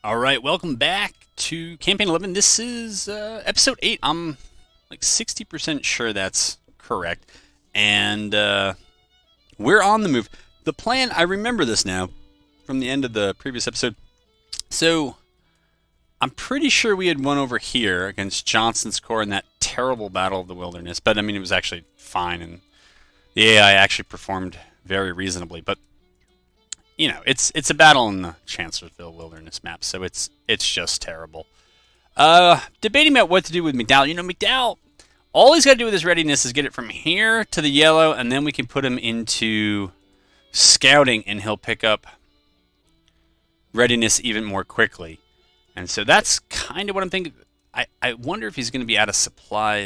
All right, welcome back to Campaign 11. This is episode 8. I'm like 60% sure that's correct. And we're on the move. The plan, I remember this now from the end of the previous episode. So I'm pretty sure we had won over here against Johnson's Corps in that terrible Battle of the Wilderness. But I mean, it was actually fine, and the AI actually performed very reasonably. But you know, it's a battle in the Chancellorsville Wilderness map, so it's just terrible. Debating about what to do with McDowell. You know, McDowell, all he's got to do with his readiness is get it from here to the yellow, and then we can put him into scouting, and he'll pick up readiness even more quickly. And so that's kind of what I'm thinking. I wonder if he's going to be out of supply.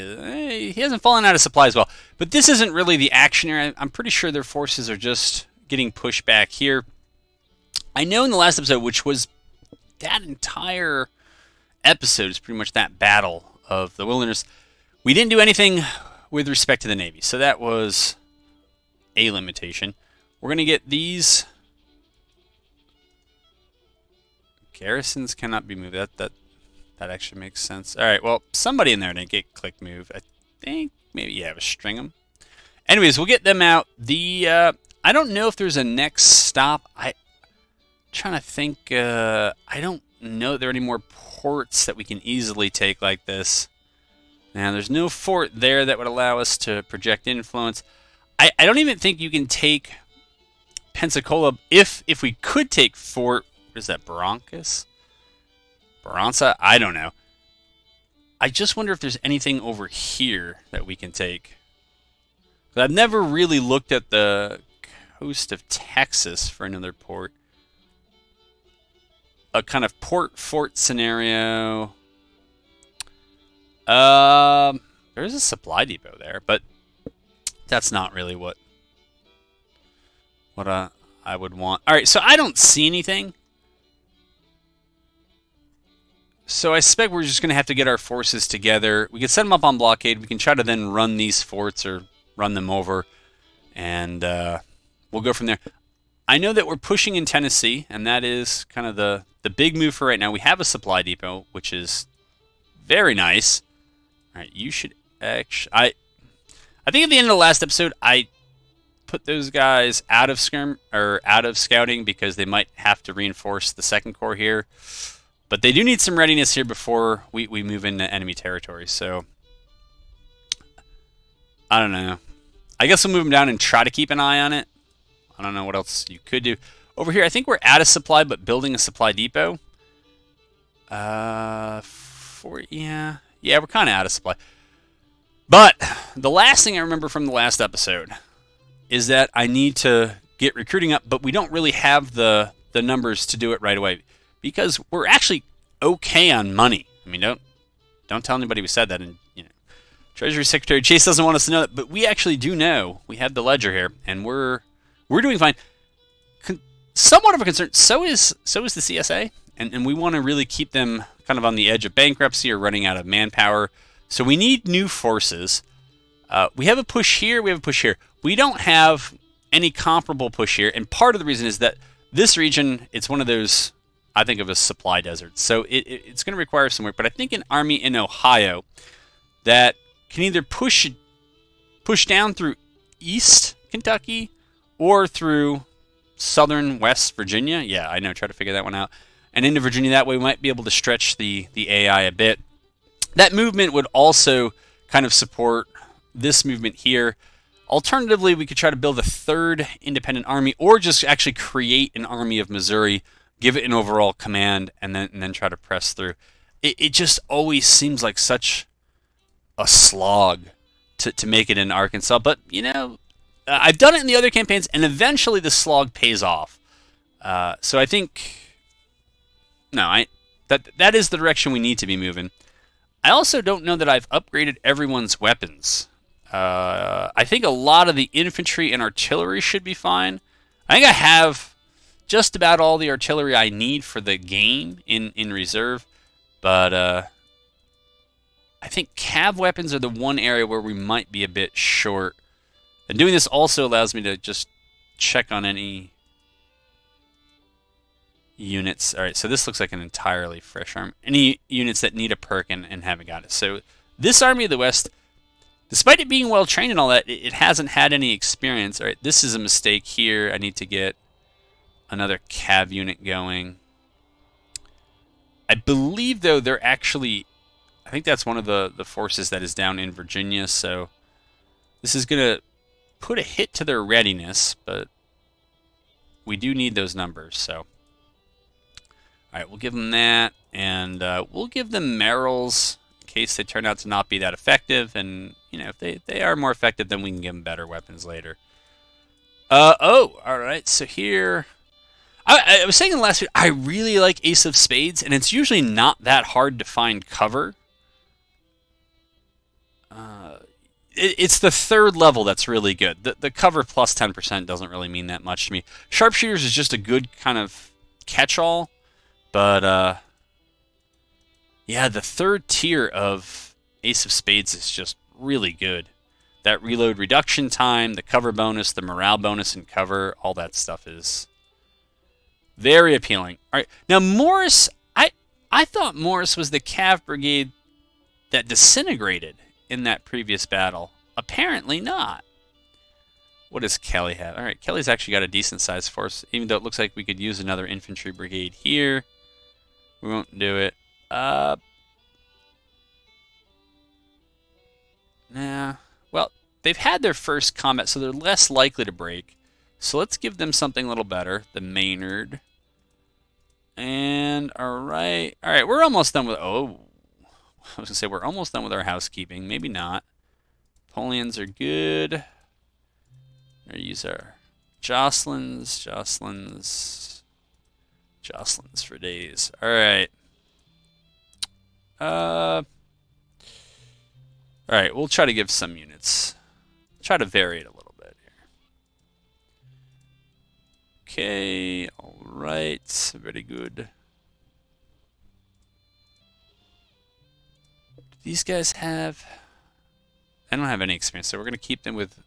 He hasn't fallen out of supply as well. But this isn't really the action area. I'm pretty sure their forces are just getting pushed back here. I know in the last episode, which was that entire episode, is pretty much that battle of the wilderness, we didn't do anything with respect to the Navy. So that was a limitation. We're going to get these garrisons cannot be moved. That actually makes sense. All right, well, somebody in there didn't get click move. I think maybe, yeah, it was Stringham. Anyways, we'll get them out. I don't know if there's a next stop. Trying to think. I don't know if there are any more ports that we can easily take like this. Now, there's no fort there that would allow us to project influence. I don't even think you can take Pensacola. If we could take Fort, what is that, Barrancas? Baranza? I don't know. I just wonder if there's anything over here that we can take. But I've never really looked at the coast of Texas for another port. A kind of port-fort scenario. There's a supply depot there, but that's not really what I would want. All right, so I don't see anything. So I suspect we're just going to have to get our forces together. We can set them up on blockade. We can try to then run these forts or run them over, and we'll go from there. I know that we're pushing in Tennessee, and that is kind of the big move for right now. We have a supply depot, which is very nice. All right, you should actually... I think at the end of the last episode, I put those guys out of scouting because they might have to reinforce the Second Corps here. But they do need some readiness here before we move into enemy territory. So I don't know. I guess we'll move them down and try to keep an eye on it. I don't know what else you could do. Over here, I think we're out of supply, but building a supply depot. Yeah, we're kind of out of supply. But the last thing I remember from the last episode is that I need to get recruiting up, but we don't really have the numbers to do it right away because we're actually okay on money. I mean, don't tell anybody we said that, and Treasury Secretary Chase doesn't want us to know that, but we actually do know. We have the ledger here, and we're doing fine. Somewhat of a concern. So is the CSA, and we want to really keep them kind of on the edge of bankruptcy or running out of manpower. So we need new forces. We have a push here. We have a push here. We don't have any comparable push here, and part of the reason is that this region, it's one of those, I think of as supply deserts. So it's going to require some work. But I think an army in Ohio that can either push down through East Kentucky or through southern West Virginia. Yeah, I know. Try to figure that one out. And into Virginia, that way we might be able to stretch the AI a bit. That movement would also kind of support this movement here. Alternatively, we could try to build a third independent army or just actually create an army of Missouri, give it an overall command, and then try to press through. It just always seems like such a slog to make it in Arkansas. But, I've done it in the other campaigns, and eventually the slog pays off. So I think, that is the direction we need to be moving. I also don't know that I've upgraded everyone's weapons. I think a lot of the infantry and artillery should be fine. I think I have just about all the artillery I need for the game in reserve. But I think cav weapons are the one area where we might be a bit short. And doing this also allows me to just check on any units. All right, so this looks like an entirely fresh army. Any units that need a perk and haven't got it. So this Army of the West, despite it being well trained and all that, it hasn't had any experience. All right, this is a mistake here. I need to get another cav unit going. I believe, though, they're actually... I think that's one of the forces that is down in Virginia, so this is going to put a hit to their readiness, but we do need those numbers, so... Alright, we'll give them that, and we'll give them Merrills in case they turn out to not be that effective, and, you know, if they are more effective, then we can give them better weapons later. Alright, so here... I was saying in the last video, I really like Ace of Spades, and it's usually not that hard to find cover. It's the third level that's really good. The cover plus 10% doesn't really mean that much to me. Sharpshooters is just a good kind of catch-all, but yeah, the third tier of Ace of Spades is just really good. That reload reduction time, the cover bonus, the morale bonus in cover, all that stuff is very appealing. All right, now Morris, I thought Morris was the Cav Brigade that disintegrated in that previous battle. Apparently not. What does Kelly have? All right, Kelly's actually got a decent sized force, even though it looks like we could use another infantry brigade here. We won't do it. Nah. Well, they've had their first combat, so they're less likely to break. So let's give them something a little better. The Maynard. And, alright. Alright, we're almost done with... Oh. I was going to say, we're almost done with our housekeeping. Maybe not. Napoleons are good. We'll use our Jocelyn's for days. Alright. Alright, we'll try to give some units. Try to vary it a little bit here. Okay, alright. Very good. These guys have... I don't have any experience, so we're going to keep them with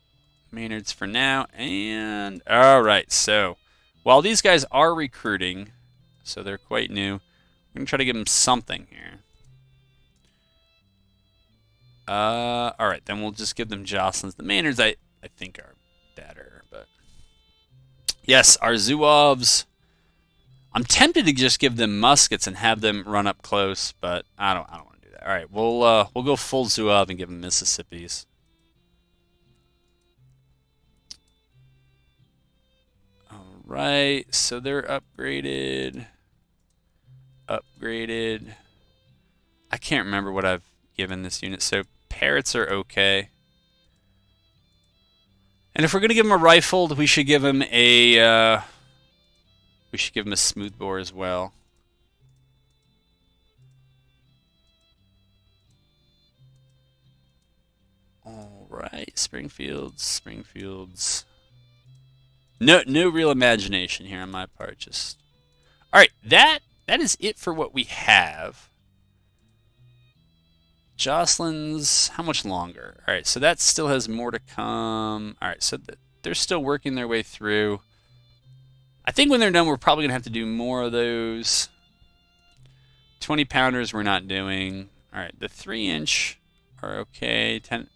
Maynards for now. And, alright, so while these guys are recruiting, so they're quite new, we're going to try to give them something here. Alright, then we'll just give them Jocelyn's. The Maynards, I think, are better, but... Yes, our Zouaves. I'm tempted to just give them muskets and have them run up close, but I don't want to do that. All right, we'll go full Zouave and give them Mississippis. All right, so they're upgraded. Upgraded. I can't remember what I've given this unit. So parrots are okay. And if we're gonna give him a rifled, we should give him a smoothbore as well. All right, Springfields. No real imagination here on my part. Just all right. That is it for what we have. Jocelyn's, how much longer? All right, so that still has more to come. All right, so they're still working their way through. I think when they're done, we're probably going to have to do more of those. 20 pounders we're not doing. All right, the 3-inch are okay. 10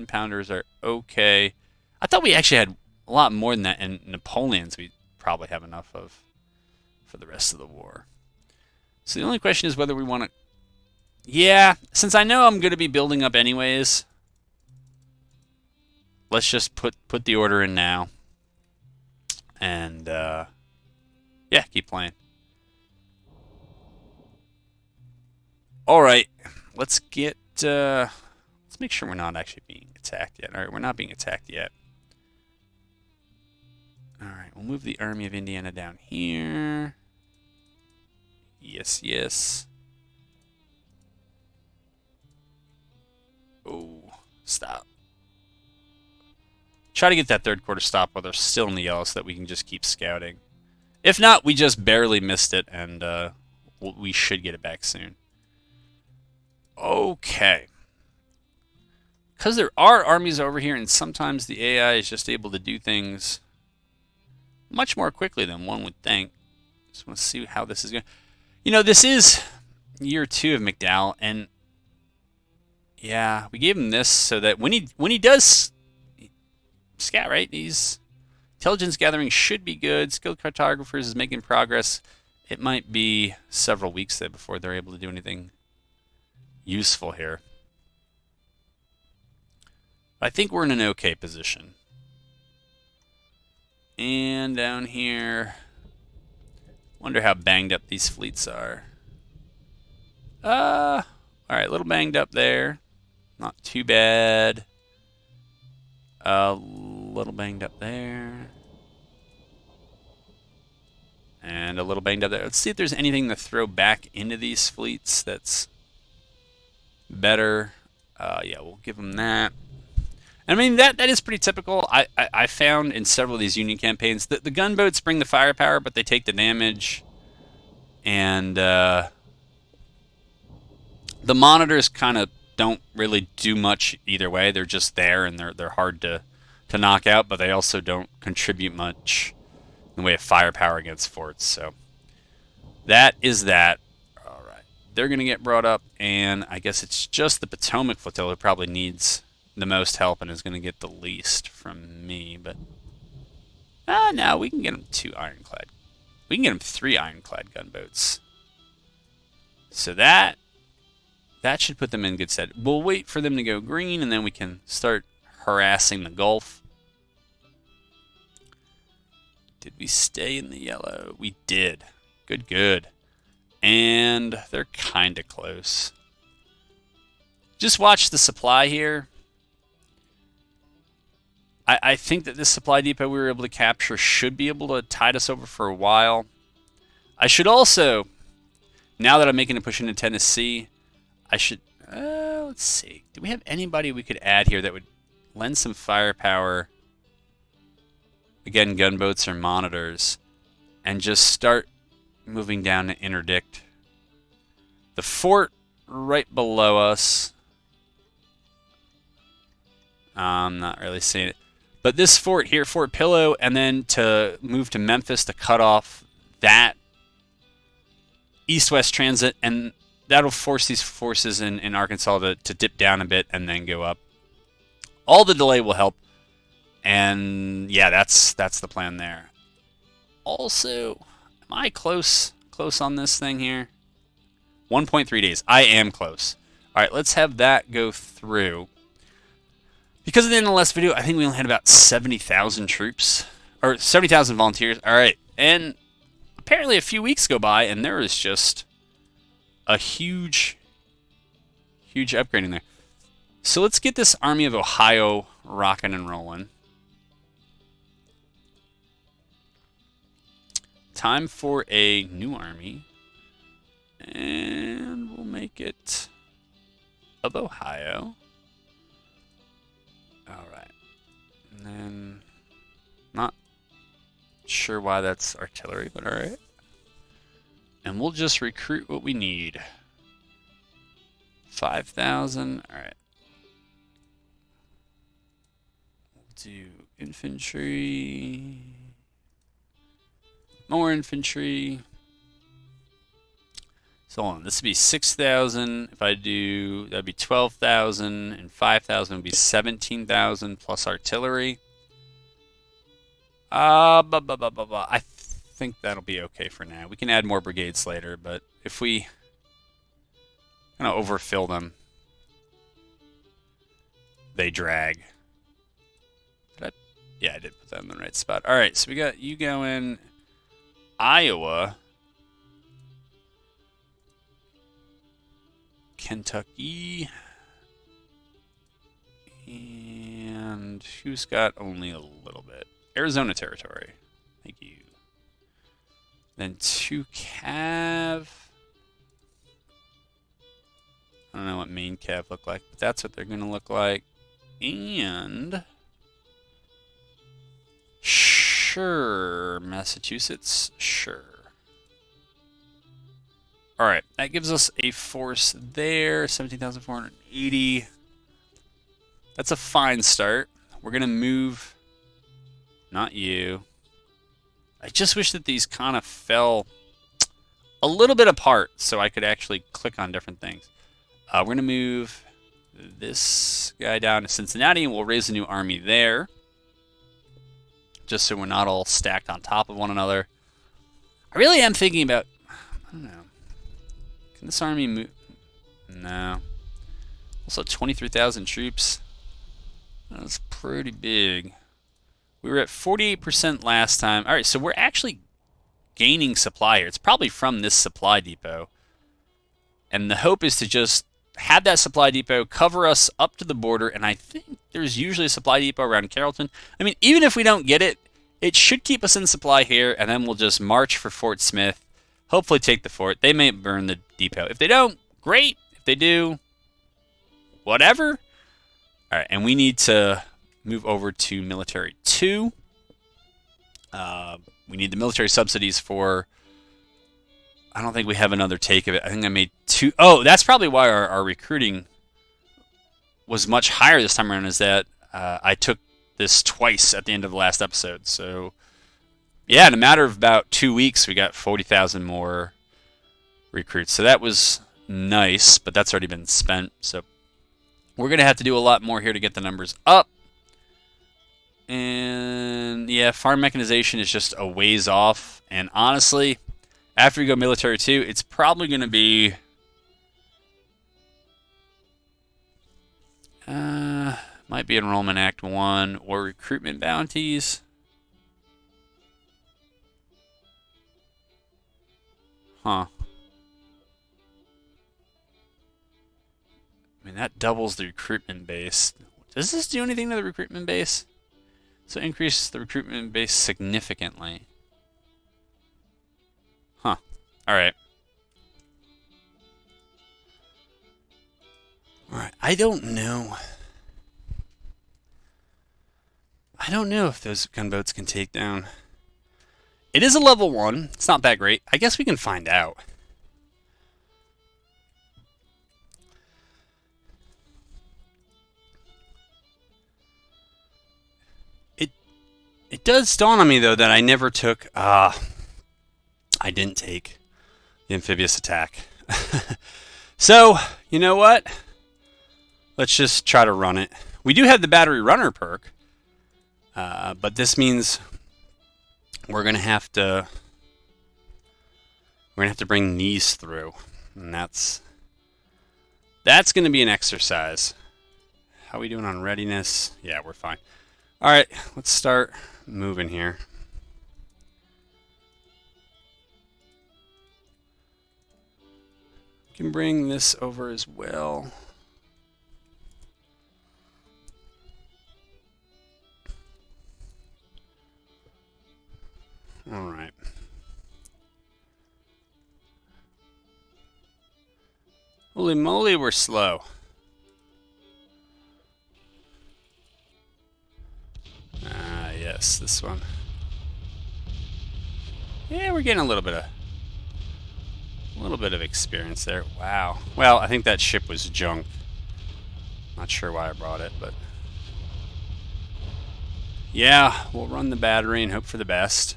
pounders are okay. I thought we actually had a lot more than that, and Napoleons we probably have enough of for the rest of the war. So the only question is whether we want to... Yeah, since I know I'm going to be building up anyways, let's just put the order in now. And, yeah, keep playing. Alright, let's get, let's make sure we're not actually being attacked yet. Alright, we're not being attacked yet. Alright, we'll move the Army of Indiana down here. Yes. Oh, stop. Try to get that third quarter stop while they're still in the yellow so that we can just keep scouting. If not, we just barely missed it, and we should get it back soon. Okay. Because there are armies over here, and sometimes the AI is just able to do things much more quickly than one would think. Just want to see how this is going. You know, this is year 2 of McDowell, and yeah, we gave him this so that when he does scout, right? He's intelligence gathering should be good. Skilled cartographers is making progress. It might be several weeks there before they're able to do anything useful here. I think we're in an okay position. And down here, wonder how banged up these fleets are. All right, a little banged up there. Not too bad. A little banged up there. And a little banged up there. Let's see if there's anything to throw back into these fleets that's better. Yeah, we'll give them that. I mean, that is pretty typical. I found in several of these Union campaigns that the gunboats bring the firepower, but they take the damage. And the monitors kind of don't really do much either way. They're just there, and they're hard to knock out, but they also don't contribute much in the way of firepower against forts. So that is that. All right. They're going to get brought up, and I guess it's just the Potomac flotilla who probably needs the most help and is going to get the least from me. But no, we can get them 2 ironclad. We can get them 3 ironclad gunboats. So that should put them in good stead. We'll wait for them to go green, and then we can start harassing the Gulf. Did we stay in the yellow? We did. Good, good. And they're kind of close. Just watch the supply here. I think that this supply depot we were able to capture should be able to tide us over for a while. I should also, now that I'm making a push into Tennessee, I should, let's see. Do we have anybody we could add here that would lend some firepower? Again, gunboats or monitors. And just start moving down to interdict. The fort right below us. I'm not really seeing it. But this fort here, Fort Pillow, and then to move to Memphis to cut off that east-west transit, and that'll force these forces in Arkansas to dip down a bit and then go up. All the delay will help, and yeah, that's the plan there. Also, am I close on this thing here? 1.3 days. I am close. All right, let's have that go through. Because at the end of the last video, I think we only had about 70,000 troops, or 70,000 volunteers. All right, and apparently a few weeks go by, and there is just a huge upgrading there. So let's get this Army of Ohio rocking and rolling. Time for a new army, and we'll make it of Ohio. All right, and then not sure why that's artillery, but all right. And we'll just recruit what we need. 5,000. All right. We'll do infantry. More infantry. So hold on, this would be 6,000. If I do, that'd be 12,000, and 5,000 would be 17,000 plus artillery. I think that'll be okay for now. We can add more brigades later, but if we kind of overfill them, they drag. Yeah, I did put that in the right spot. All right, so we got you going Iowa. Kentucky, and who's got only a little bit? Arizona Territory. Thank you. Then 2 cav. I don't know what main cav look like, but that's what they're going to look like. And sure, Massachusetts, sure. All right, that gives us a force there, 17,480. That's a fine start. We're going to move, not you. I just wish that these kind of fell a little bit apart so I could actually click on different things. We're going to move this guy down to Cincinnati, and we'll raise a new army there, just so we're not all stacked on top of one another. I really am thinking about, I don't know, can this army move? No. Also 23,000 troops. That's pretty big. We were at 48% last time. All right, so we're actually gaining supply here. It's probably from this supply depot. And the hope is to just have that supply depot cover us up to the border. And I think there's usually a supply depot around Carrollton. I mean, even if we don't get it, it should keep us in supply here. And then we'll just march for Fort Smith. Hopefully take the fort. They may burn the depot. If they don't, great. If they do, whatever. All right, and we need to move over to military 2. We need the military subsidies for, I don't think we have another take of it. I think I made 2. Oh, that's probably why our recruiting was much higher this time around, is that I took this twice at the end of the last episode. So, yeah, in a matter of about 2 weeks, we got 40,000 more recruits. So that was nice, but that's already been spent. So we're going to have to do a lot more here to get the numbers up. And yeah, farm mechanization is just a ways off. And honestly, after we go military 2, it's probably going to be might be Enrollment Act 1 or recruitment bounties. Huh. I mean, that doubles the recruitment base. Does this do anything to the recruitment base? So increase the recruitment base significantly. Huh. Alright. Alright, I don't know. I don't know if those gunboats can take down. It is a level 1. It's not that great. I guess we can find out. It does dawn on me, though, that I never took... I didn't take the amphibious attack. So, you know what? Let's just try to run it. We do have the battery runner perk, but this means we're going to have to... We're going to have to bring these through, and that's going to be an exercise. How are we doing on readiness? Yeah, we're fine. All right, let's start moving here. We can bring this over as well. All right. Holy moly, we're slow. Yes, this one. Yeah, we're getting a little bit of experience there. Wow. Well, I think that ship was junk. Not sure why I brought it, but yeah, we'll run the battery and hope for the best.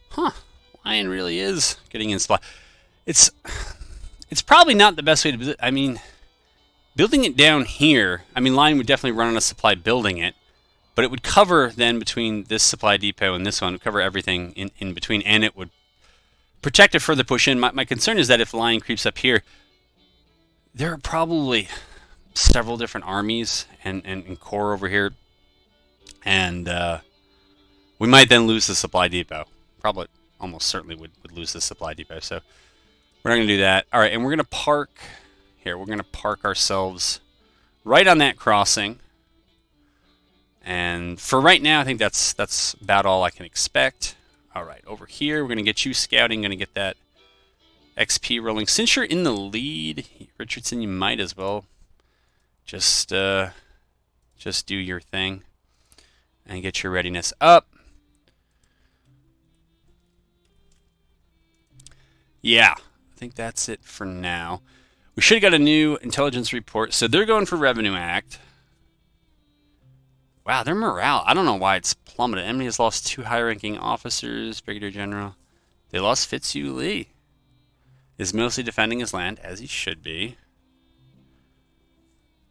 Huh. Lion really is getting in supply. It's probably not the best way to do it. I mean, building it down here, I mean, Lion would definitely run on a supply building it, but it would cover then between this supply depot and this one, would cover everything in between, and it would protect it further push in. My concern is that if Lion creeps up here, there are probably several different armies and corps over here, and we might then lose the supply depot. Probably, almost certainly would lose the supply depot, so we're not going to do that. All right, and we're going to park here. We're going to park ourselves right on that crossing. And for right now, I think that's about all I can expect. All right, over here, we're going to get you scouting. Going to get that XP rolling. Since you're in the lead, Richardson, you might as well just do your thing and get your readiness up. Yeah, I think that's it for now. We should have got a new intelligence report. So they're going for Revenue Act. Wow, their morale. I don't know why it's plummeted. Enemy has lost 2 high-ranking officers, Brigadier General. They lost Fitzhugh Lee. Is mostly defending his land, as he should be.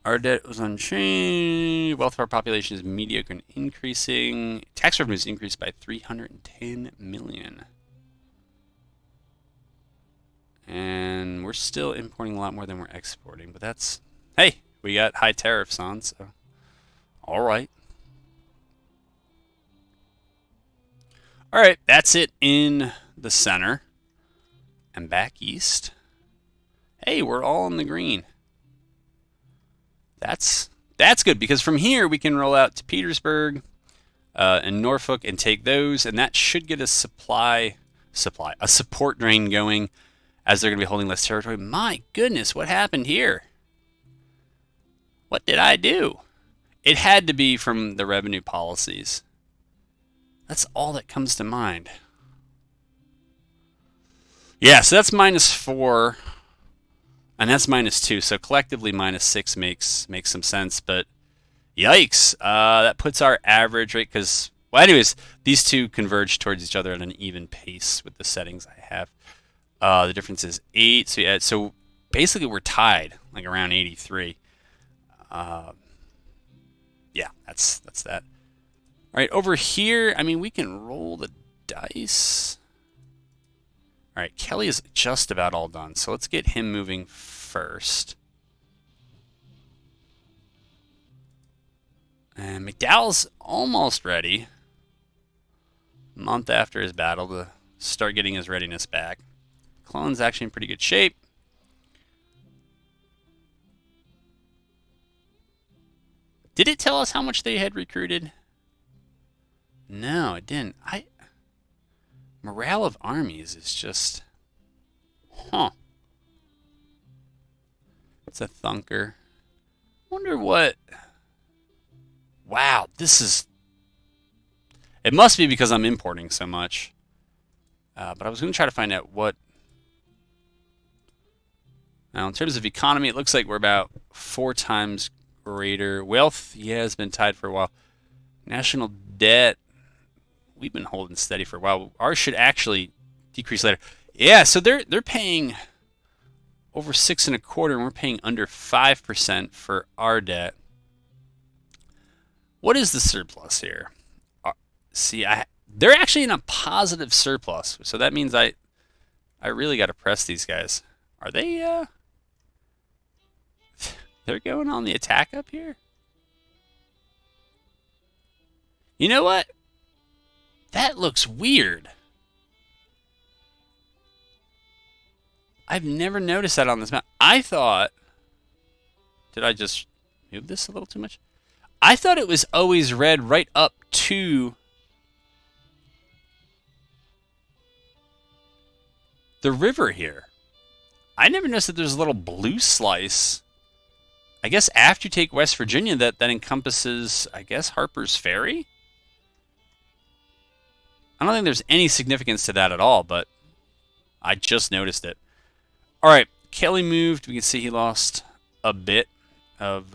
Our debt was unchanged. Wealth of our population is mediocre and increasing. Tax revenues increased by 310 million. And we're still importing a lot more than we're exporting, but that's, hey, we got high tariffs on, so all right. All right, that's it in the center. And back east. Hey, we're all in the green. That's good, because from here we can roll out to Petersburg and Norfolk and take those, and that should get a support drain going, as they're going to be holding less territory. My goodness, what happened here? What did I do? It had to be from the revenue policies. That's all that comes to mind. Yeah, so that's -4, and that's -2. So collectively, -6 makes some sense. But yikes, that puts our average rate, because, well, anyways, these two converge towards each other at an even pace with the settings I have. The difference is 8. So yeah, so basically we're tied, like around 83. Yeah, that's that. All right, over here, I mean, we can roll the dice. All right, Kelly is just about all done, so let's get him moving first. And McDowell's almost ready. A month after his battle to start getting his readiness back. Clone's actually in pretty good shape. Did it tell us how much they had recruited? No, it didn't. Morale of armies is just... Huh. It's a thunker. Wonder what... Wow, this is... It must be because I'm importing so much. But I was going to try to find out what... Now, in terms of economy, it looks like we're about 4 times greater. Wealth, yeah, has been tied for a while. National debt, we've been holding steady for a while. Ours should actually decrease later. Yeah, so they're paying over 6.25, and we're paying under 5% for our debt. What is the surplus here? See, they're actually in a positive surplus, so that means I really got to press these guys. Are they? They're going on the attack up here. You know what? That looks weird. I've never noticed that on this map. I thought... Did I just move this a little too much? I thought it was always red right up to the river here. I never noticed that there's a little blue slice. I guess after you take West Virginia, that encompasses, I guess, Harper's Ferry? I don't think there's any significance to that at all, but I just noticed it. All right, Kelly moved. We can see he lost a bit of...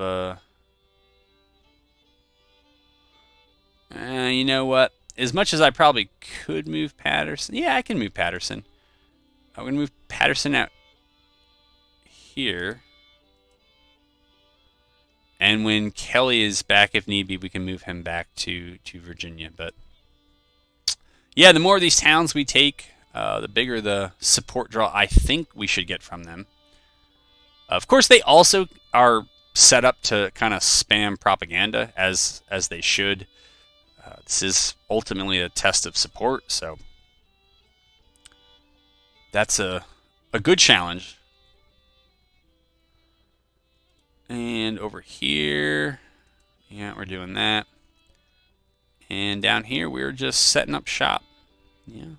you know what? As much as I probably could move Patterson... Yeah, I can move Patterson. I'm going to move Patterson out here. And when Kelly is back, if need be, we can move him back to Virginia. But yeah, the more of these towns we take, the bigger the support draw I think we should get from them. Of course, they also are set up to kind of spam propaganda, as they should. This is ultimately a test of support, so that's a good challenge. And over here, yeah, we're doing that. And down here, we're just setting up shop. Yeah.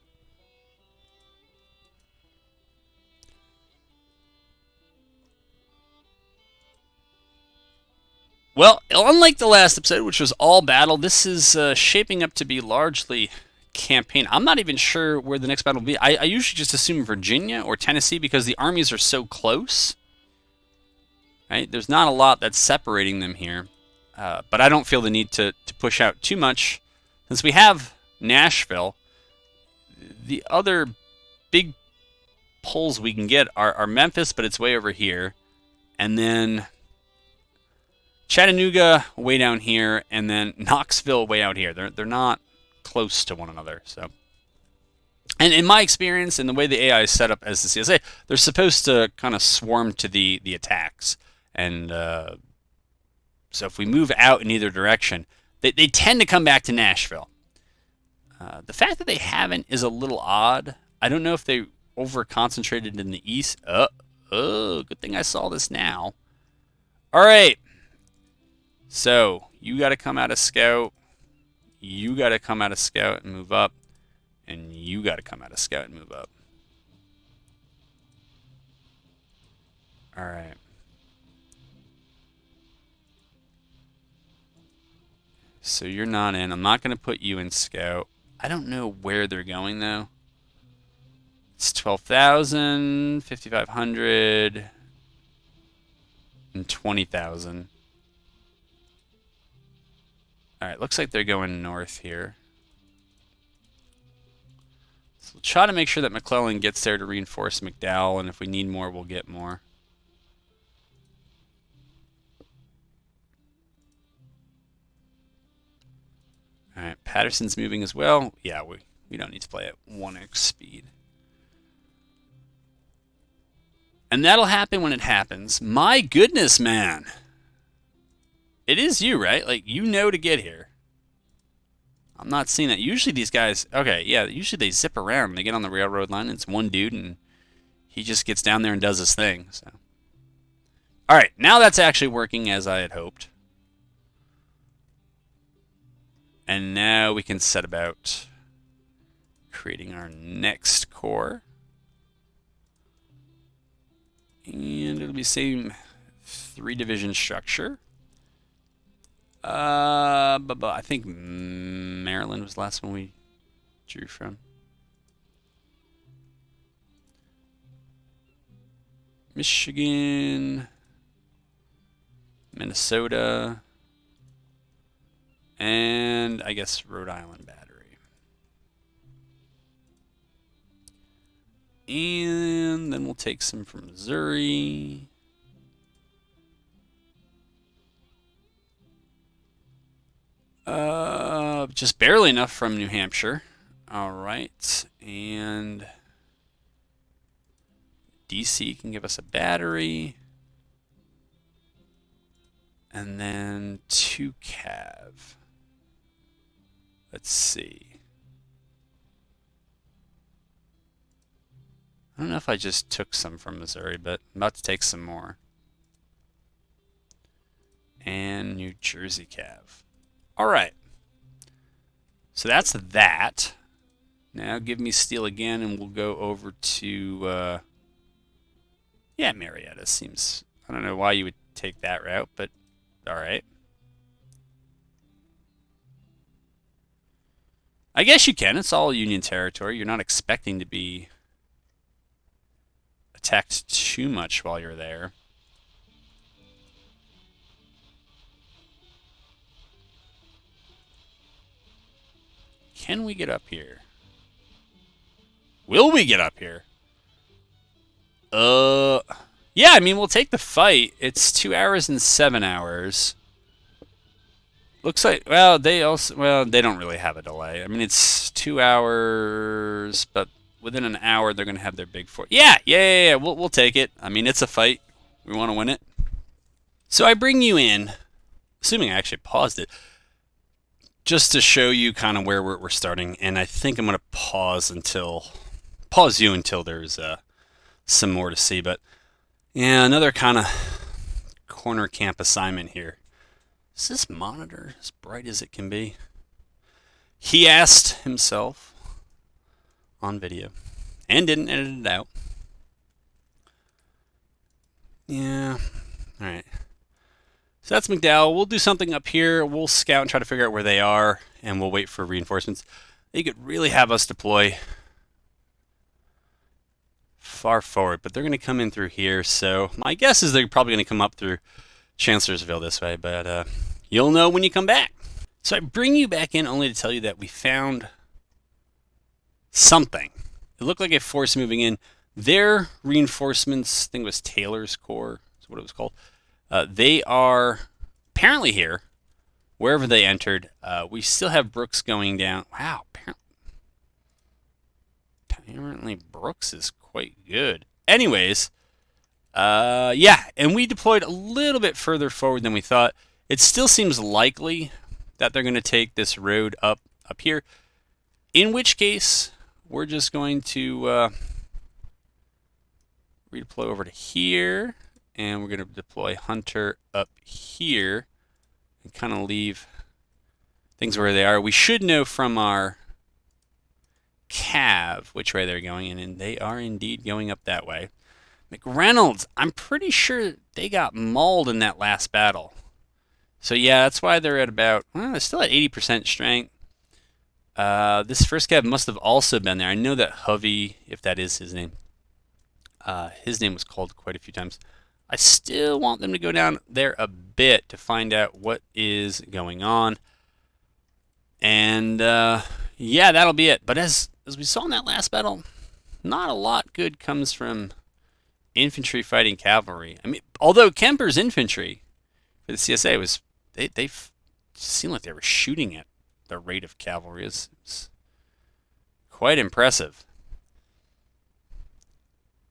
Well, unlike the last episode, which was all battle, this is shaping up to be largely campaign. I'm not even sure where the next battle will be. I usually just assume Virginia or Tennessee because the armies are so close. Right? There's not a lot that's separating them here. But I don't feel the need to push out too much since we have Nashville. The other big pulls we can get are Memphis, but it's way over here. And then Chattanooga way down here, and then Knoxville way out here. They're not close to one another. So, and in my experience, in the way the AI is set up as the CSA, they're supposed to kind of swarm to the attacks. And so if we move out in either direction, they tend to come back to Nashville. The fact that they haven't is a little odd. I don't know if they over-concentrated in the east. Good thing I saw this now. All right. So, you got to come out of scout. You got to come out of scout and move up. And you got to come out of scout and move up. All right. So, you're not in. I'm not going to put you in scout. I don't know where they're going, though. It's 12,000, 5,500, and 20,000. All right, looks like they're going north here. So we'll try to make sure that McClellan gets there to reinforce McDowell, and if we need more, we'll get more. All right, Patterson's moving as well. Yeah, we don't need to play at 1x speed. And that'll happen when it happens. My goodness, man. It is you, right? Like, you know to get here. I'm not seeing that. Usually these guys, okay, yeah, usually they zip around. They get on the railroad line, and it's one dude, and he just gets down there and does his thing. So, all right, now that's actually working as I had hoped. And now we can set about creating our next corps. And it'll be same 3-division structure. But I think Maryland was the last one we drew from. Michigan, Minnesota, and I guess Rhode Island Battery. And then we'll take some from Missouri. Just barely enough from New Hampshire. All right, and DC can give us a battery. And then 2 cav. Let's see. I don't know if I just took some from Missouri, but I'm about to take some more. And New Jersey cav. All right. So that's that. Now give me steel again, and we'll go over to, yeah, Marietta. Seems, I don't know why you would take that route, but all right. I guess you can. It's all Union territory. You're not expecting to be attacked too much while you're there. Can we get up here? Will we get up here? Yeah, I mean, we'll take the fight. It's 2 hours and 7 hours. Looks like, well, they don't really have a delay. I mean, it's 2 hours, but within an hour, they're going to have their big force. Yeah. We'll take it. I mean, it's a fight. We want to win it. So I bring you in, assuming I actually paused it, just to show you kind of where we're starting. And I think I'm going to pause you until there's some more to see. But yeah, another kind of corner camp assignment here. Is this monitor as bright as it can be? He asked himself on video and didn't edit it out. Yeah. All right. So that's McDowell. We'll do something up here. We'll scout and try to figure out where they are, and we'll wait for reinforcements. They could really have us deploy far forward, but they're going to come in through here. So my guess is they're probably going to come up through Chancellorsville this way, but You'll know when you come back. So I bring you back in only to tell you that we found something. It looked like a force moving in. Their reinforcements, I think it was Taylor's Corps, is what it was called. They are apparently here, wherever they entered. We still have Brooks going down. Wow, apparently Brooks is quite good. Anyways, yeah, and we deployed a little bit further forward than we thought. It still seems likely that they're going to take this road up here. In which case, we're just going to redeploy over to here, and we're going to deploy Hunter up here and kind of leave things where they are. We should know from our Cav which way they're going, and they are indeed going up that way. McReynolds, I'm pretty sure they got mauled in that last battle. So yeah, that's why they're at about, well, they're still at 80% strength. This first Cav must have also been there. I know that Hovey, if that is his name was called quite a few times. I still want them to go down there a bit to find out what is going on. And yeah, that'll be it. But as we saw in that last battle, not a lot good comes from infantry fighting cavalry. I mean, although Kemper's infantry for the CSA was, they seemed like they were shooting at the rate of cavalry. It's quite impressive.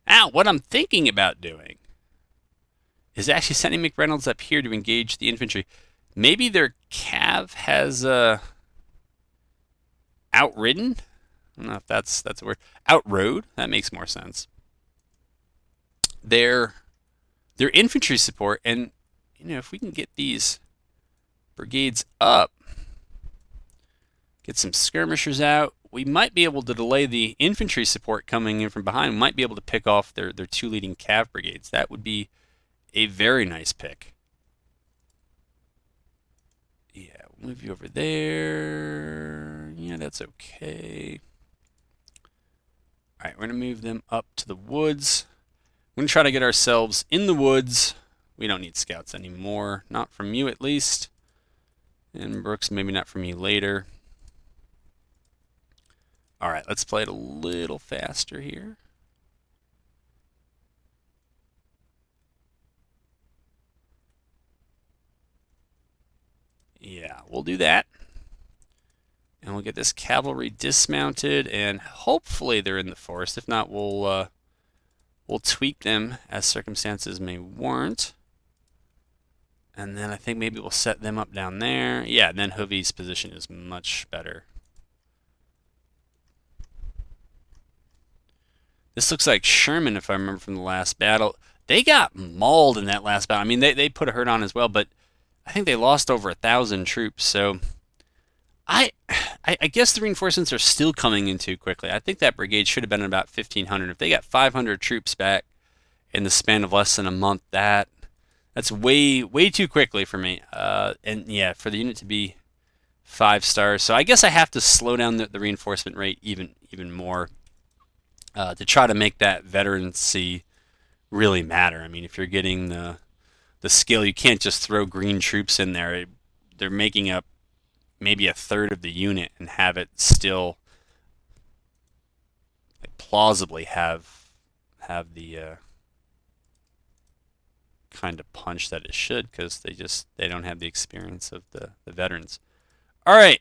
Now, what I'm thinking about doing is actually sending McReynolds up here to engage the infantry. Maybe their cav has outridden. I don't know if that's a word. Outrode. That makes more sense. Their infantry support, and if we can get these brigades up, get some skirmishers out, we might be able to delay the infantry support coming in from behind. We might be able to pick off their two leading cav brigades. That would be a very nice pick. Yeah, we'll move you over there. Yeah, that's okay. All right, we're going to move them up to the woods. We're going to try to get ourselves in the woods. We don't need scouts anymore. Not from you, at least. And Brooks, maybe not from you later. All right, let's play it a little faster here. Yeah, we'll do that. And we'll get this cavalry dismounted, and hopefully they're in the forest. If not, we'll tweak them as circumstances may warrant. And then I think maybe we'll set them up down there. Yeah, and then Hovey's position is much better. This looks like Sherman, if I remember from the last battle. They got mauled in that last battle. I mean, they put a hurt on as well, but I think they lost over 1,000 troops. So I guess the reinforcements are still coming in too quickly. I think that brigade should have been about 1,500. If they got 500 troops back in the span of less than a month, that's way too quickly for me. And yeah, for the unit to be 5 stars. So I guess I have to slow down the reinforcement rate even more to try to make that veterancy really matter. I mean, if you're getting the skill, you can't just throw green troops in there. They're making up maybe a third of the unit and have it still plausibly have the kind of punch that it should, because they don't have the experience of the veterans. All right,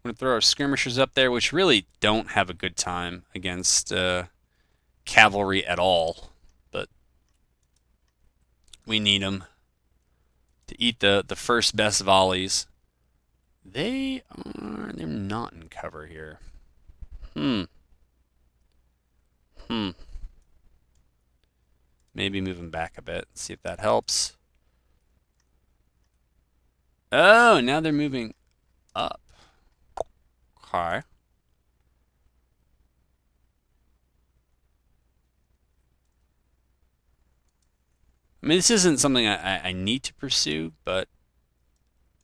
we're going to throw our skirmishers up there, which really don't have a good time against cavalry at all, but we need them to eat the first best volleys. They're not in cover here. Maybe move them back a bit, see if that helps. Oh, now they're moving up. Okay. I mean, this isn't something I need to pursue, but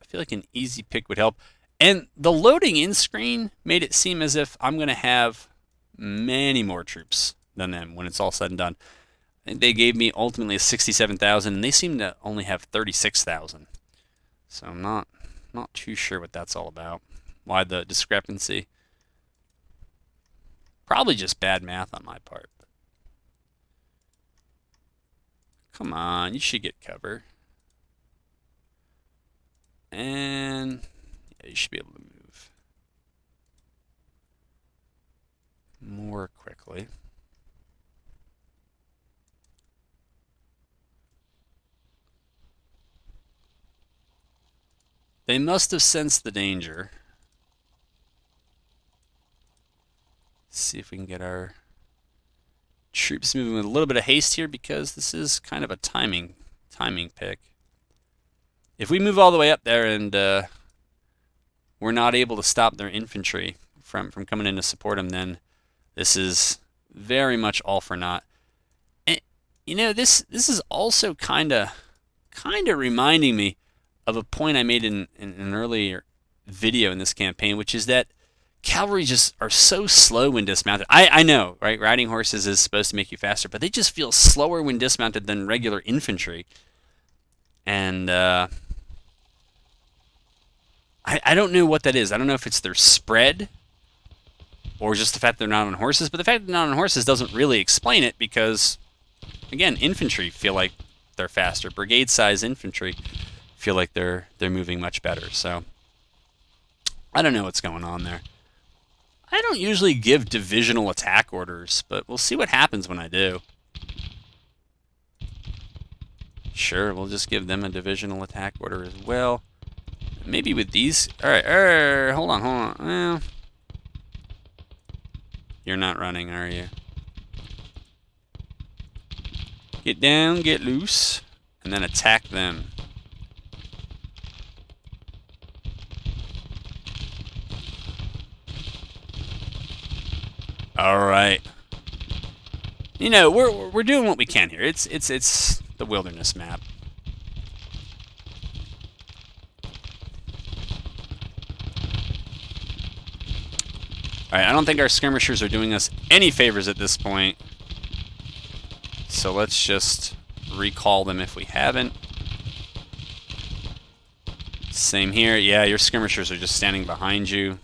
I feel like an easy pick would help. And the loading in screen made it seem as if I'm going to have many more troops than them when it's all said and done. think they gave me ultimately a 67,000, and they seem to only have 36,000. So I'm not too sure what that's all about. Why the discrepancy? Probably just bad math on my part. Come on, you should get cover. And yeah, you should be able to move more quickly. They must have sensed the danger. Let's see if we can get our troops moving with a little bit of haste here, because this is kind of a timing pick. If we move all the way up there and we're not able to stop their infantry from coming in to support them, then this is very much all for naught. And you know, this is also kind of reminding me of a point I made in an earlier video in this campaign, which is that cavalry just are so slow when dismounted. I know, right? Riding horses is supposed to make you faster, but they just feel slower when dismounted than regular infantry. And I don't know what that is. I don't know if it's their spread or just the fact they're not on horses. But the fact they're not on horses doesn't really explain it, because, again, infantry feel like they're faster. Brigade-size infantry feel like they're moving much better. So I don't know what's going on there. I don't usually give divisional attack orders, but we'll see what happens when I do. Sure, we'll just give them a divisional attack order as well. Maybe with these. All right, hold on. Well, you're not running, are you? Get down, get loose, and then attack them. All right. You know, we're doing what we can here. It's the wilderness map. All right, I don't think our skirmishers are doing us any favors at this point. So let's just recall them if we haven't. Same here. Yeah, your skirmishers are just standing behind you.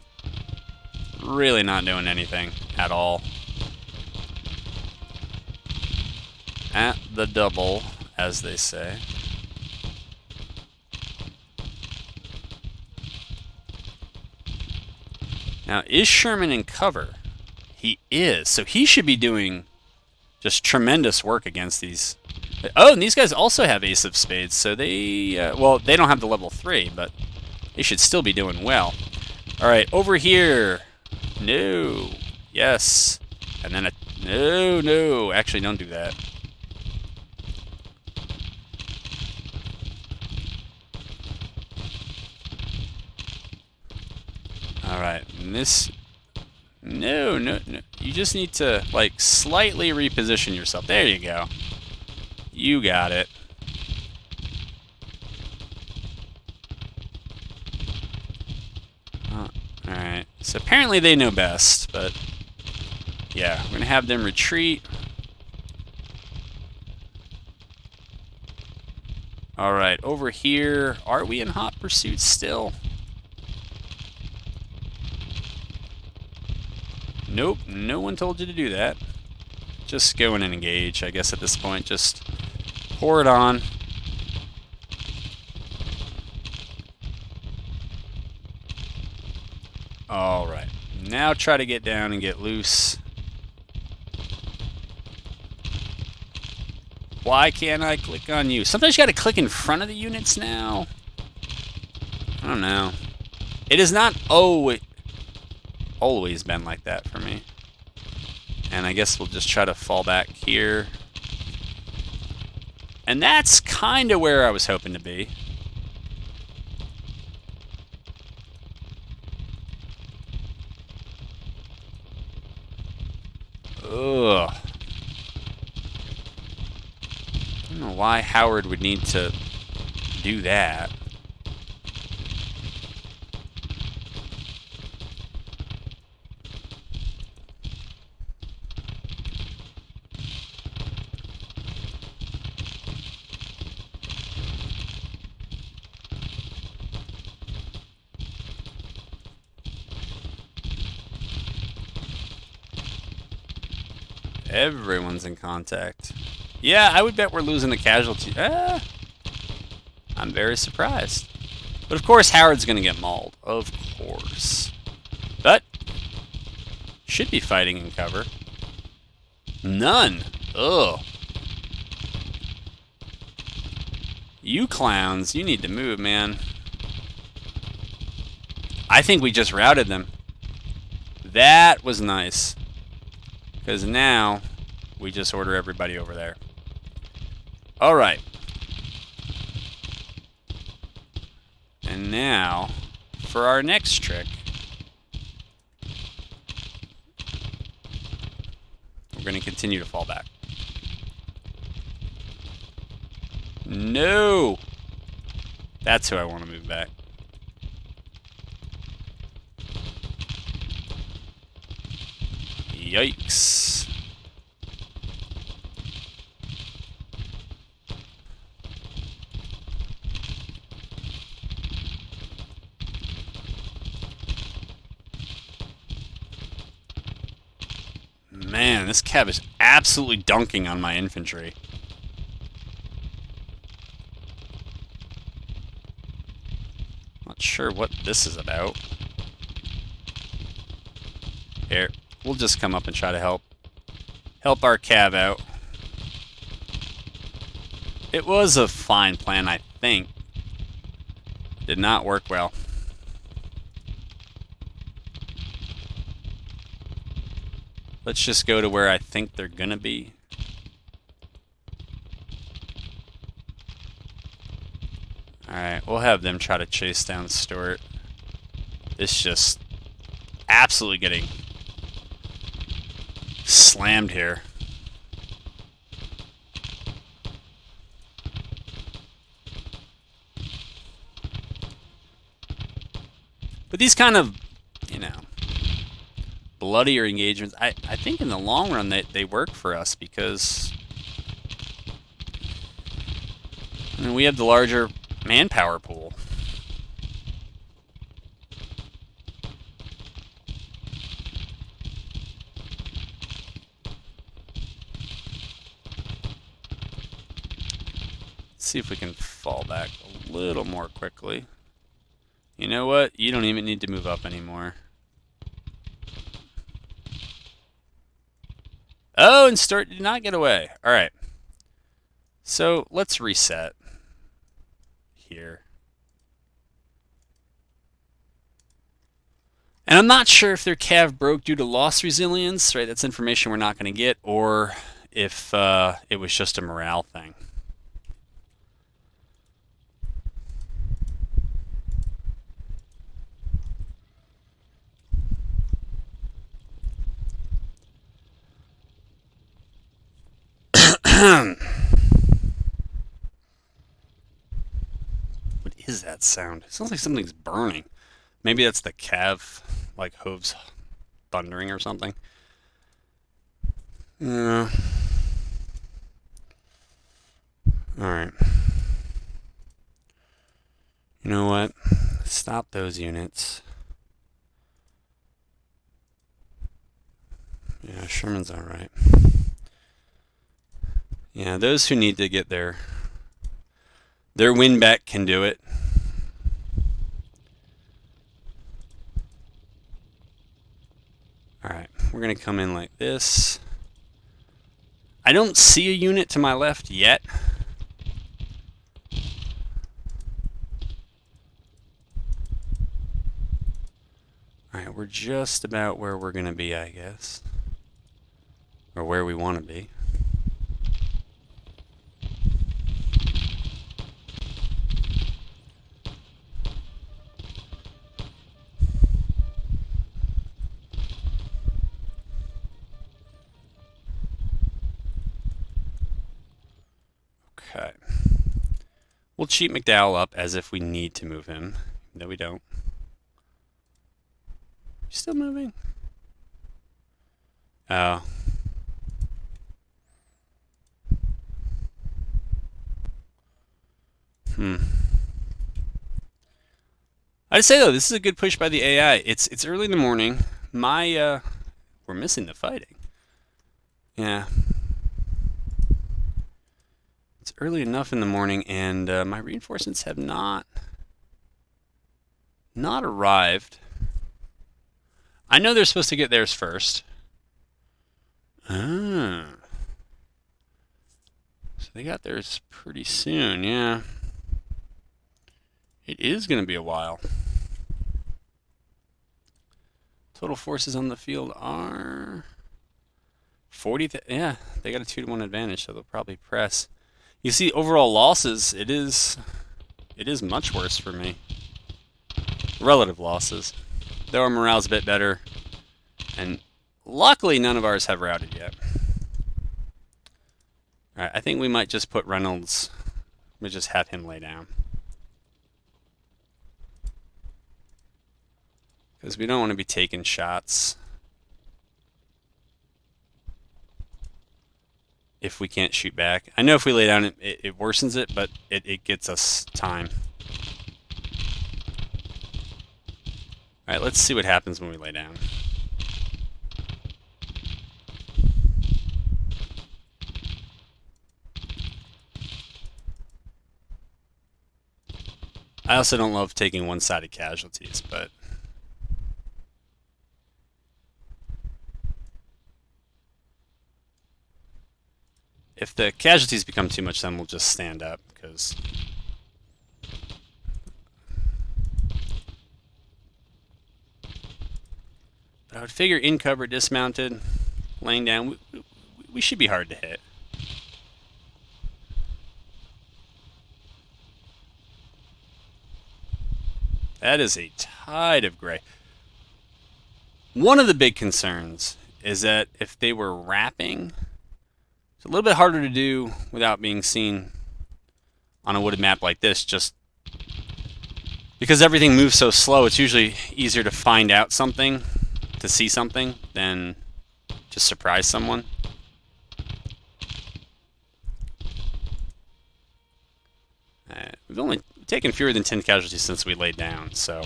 Really not doing anything at all. At the double, as they say. Now, is Sherman in cover? He is. So he should be doing just tremendous work against these. Oh, and these guys also have Ace of Spades. So they, well, they don't have the level 3, but they should still be doing well. All right, over here. No. Yes. And then a... No. Actually, don't do that. All right, and this... No. You just need to, like, slightly reposition yourself. There you go. You got it. Alright, so apparently they know best, but... Yeah, we're going to have them retreat. Alright, over here... Are we in hot pursuit still? Nope, no one told you to do that. Just go in and engage, I guess, at this point. Just pour it on. Alright, now try to get down and get loose. Why can't I click on you? Sometimes you gotta click in front of the units now. I don't know. It is not always been like that for me. And I guess we'll just try to fall back here. And that's kind of where I was hoping to be. Ugh. I don't know why Howard would need to do that. Everyone's in contact. Yeah, I would bet we're losing the casualty. I'm very surprised. But of course, Howard's going to get mauled. Of course. But should be fighting in cover. None. Ugh. You clowns, you need to move, man. I think we just routed them. That was nice. Because now we just order everybody over there. Alright. And now, for our next trick, we're going to continue to fall back. No! That's who I want to move back. Yikes. Man, this cab is absolutely dunking on my infantry. Not sure what this is about. Here, we'll just come up and try to help our cav out. It was a fine plan, I think. Did not work well. Let's just go to where I think they're gonna be. Alright, we'll have them try to chase down Stuart. This just absolutely getting slammed here. But these kind of, you know, bloodier engagements, I think in the long run they work for us because I mean, we have the larger manpower pool. Let's see if we can fall back a little more quickly. You know what? You don't even need to move up anymore. Oh, and Stuart did not get away. Alright. So, let's reset here. And I'm not sure if their cav broke due to loss resilience, right? That's information we're not going to get, or if it was just a morale thing. What is that sound? It sounds like something's burning. Maybe that's the cav, like hooves thundering or something. Yeah. Alright. You know what? Stop those units. Yeah, Sherman's alright. Yeah, those who need to get their win back can do it. Alright, we're going to come in like this. I don't see a unit to my left yet. Alright, we're just about where we're going to be, I guess. Or where we want to be. Okay. We'll cheat McDowell up as if we need to move him. No, we don't. You still moving? Oh. I'd say though, this is a good push by the AI. It's early in the morning. We're missing the fighting. Yeah. It's early enough in the morning, and my reinforcements have not arrived. I know they're supposed to get theirs first. Ah. So they got theirs pretty soon, yeah. It is going to be a while. Total forces on the field are 40. Yeah, they got a 2-to-1 advantage, so they'll probably press. You see, overall losses, it is much worse for me. Relative losses. Though our morale's a bit better. And luckily, none of ours have routed yet. Alright, I think we might just put Reynolds. We just have him lay down. Because we don't want to be taking shots if we can't shoot back. I know if we lay down, it worsens it, but it gets us time. Alright, let's see what happens when we lay down. I also don't love taking one-sided casualties, but if the casualties become too much, then we'll just stand up, because but I would figure in cover, dismounted, laying down, we should be hard to hit. That is a tide of gray. One of the big concerns is that if they were wrapping, it's a little bit harder to do without being seen on a wooded map like this, just because everything moves so slow. It's usually easier to find out something, to see something, than just surprise someone. We've only taken fewer than 10 casualties since we laid down, so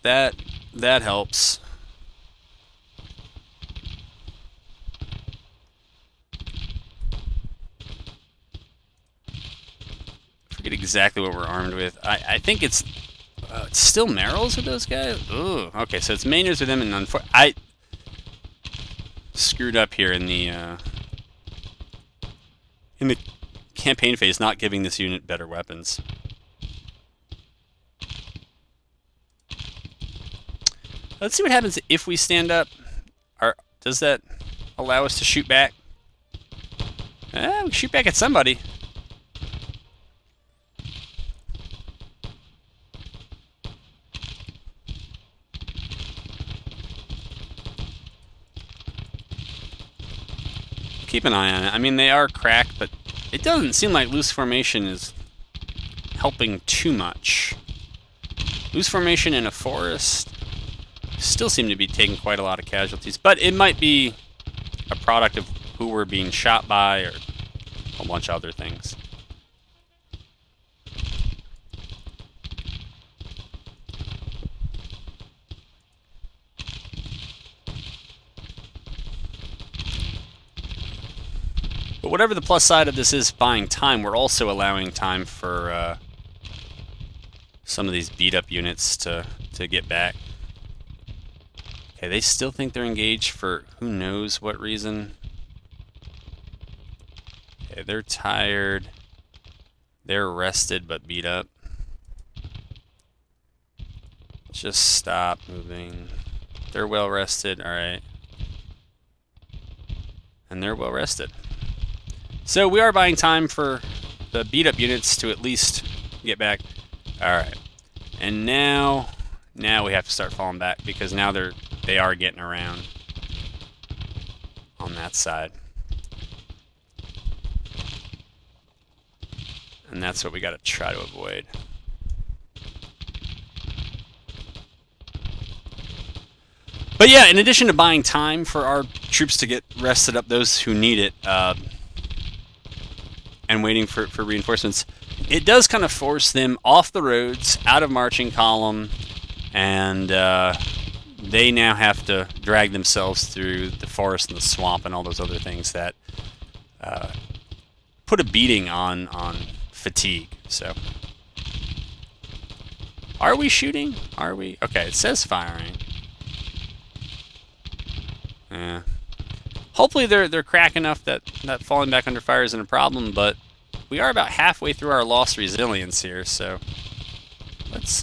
that helps. I forget exactly what we're armed with. I think it's still Merrills with those guys. Ooh, okay, so it's Maynards with them, and I screwed up here in the campaign phase, not giving this unit better weapons. Let's see what happens if we stand up. Does that allow us to shoot back? We can shoot back at somebody. Keep an eye on it. I mean, they are cracked, but it doesn't seem like loose formation is helping too much. Loose formation in a forest still seem to be taking quite a lot of casualties, but it might be a product of who we're being shot by or a bunch of other things. But whatever the plus side of this is, buying time, we're also allowing time for some of these beat-up units to get back. Okay, they still think they're engaged for who knows what reason. Okay, they're tired. They're rested but beat up. Just stop moving. They're well rested, alright. And they're well rested. So we are buying time for the beat up units to at least get back. Alright. And now we have to start falling back because now they are getting around on that side. And that's what we got to try to avoid. But yeah, in addition to buying time for our troops to get rested up, those who need it, and waiting for reinforcements, it does kind of force them off the roads, out of marching column, and they now have to drag themselves through the forest and the swamp and all those other things that put a beating on fatigue. So, are we shooting? Are we? Okay, it says firing. Yeah. Hopefully they're crack enough that falling back under fire isn't a problem, but we are about halfway through our lost resilience here, so let's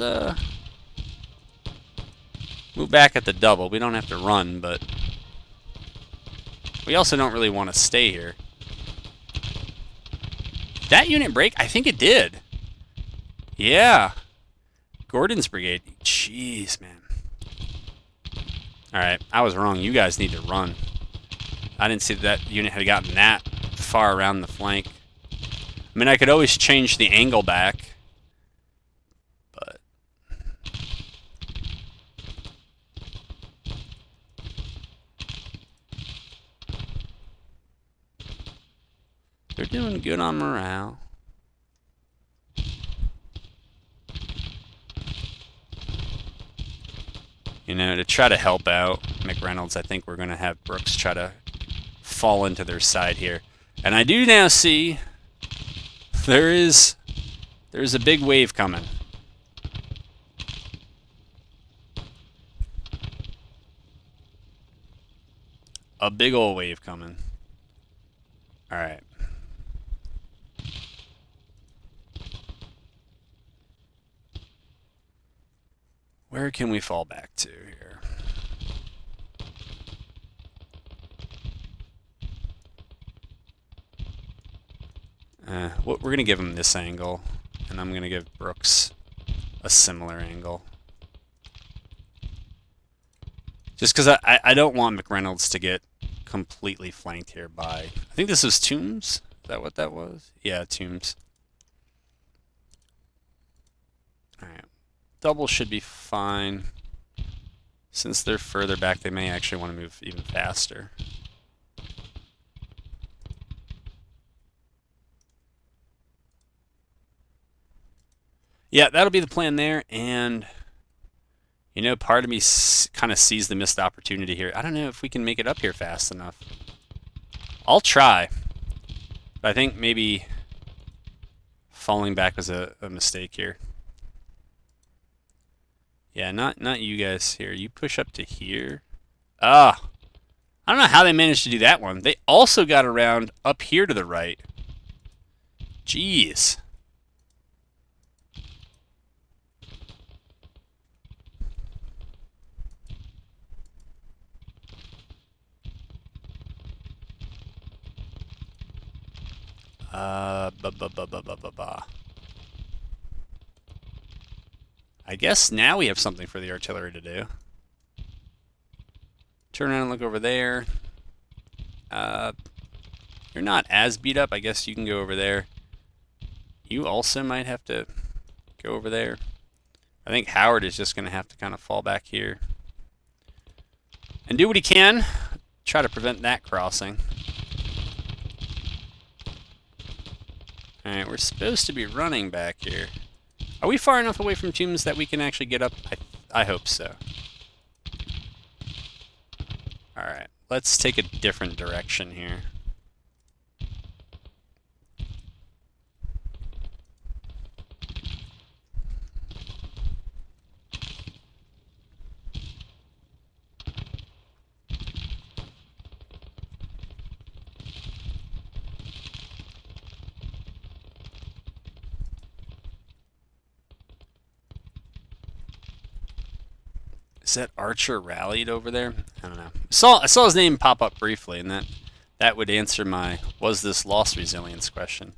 move back at the double. We don't have to run, but we also don't really want to stay here. Did that unit break? I think it did. Yeah. Gordon's brigade. Jeez, man. Alright, I was wrong. You guys need to run. I didn't see that unit had gotten that far around the flank. I mean, I could always change the angle back, but they're doing good on morale. You know, to try to help out McReynolds, I think we're going to have Brooks try to fall into their side here. And I do now see there's a big wave coming. A big old wave coming. All right. Where can we fall back to here? We're going to give him this angle, and I'm going to give Brooks a similar angle. Just because I don't want McReynolds to get completely flanked here by... I think this was Tombs? Is that what that was? Yeah, Tombs. Alright. Double should be fine. Since they're further back, they may actually want to move even faster. Yeah, that'll be the plan there, and you know, part of me kind of sees the missed opportunity here. I don't know if we can make it up here fast enough. I'll try, but I think maybe falling back was a mistake here. Yeah, not you guys here. You push up to here. Ah, I don't know how they managed to do that one. They also got around up here to the right. Jeez. I guess now we have something for the artillery to do. Turn around and look over there. You're not as beat up. I guess you can go over there. You also might have to go over there. I think Howard is just going to have to kind of fall back here and do what he can. Try to prevent that crossing. Alright, we're supposed to be running back here. Are we far enough away from Tombs that we can actually get up? I hope so. Alright, let's take a different direction here. Is that Archer rallied over there? I don't know. I saw his name pop up briefly, and that would answer my was this lost resilience question.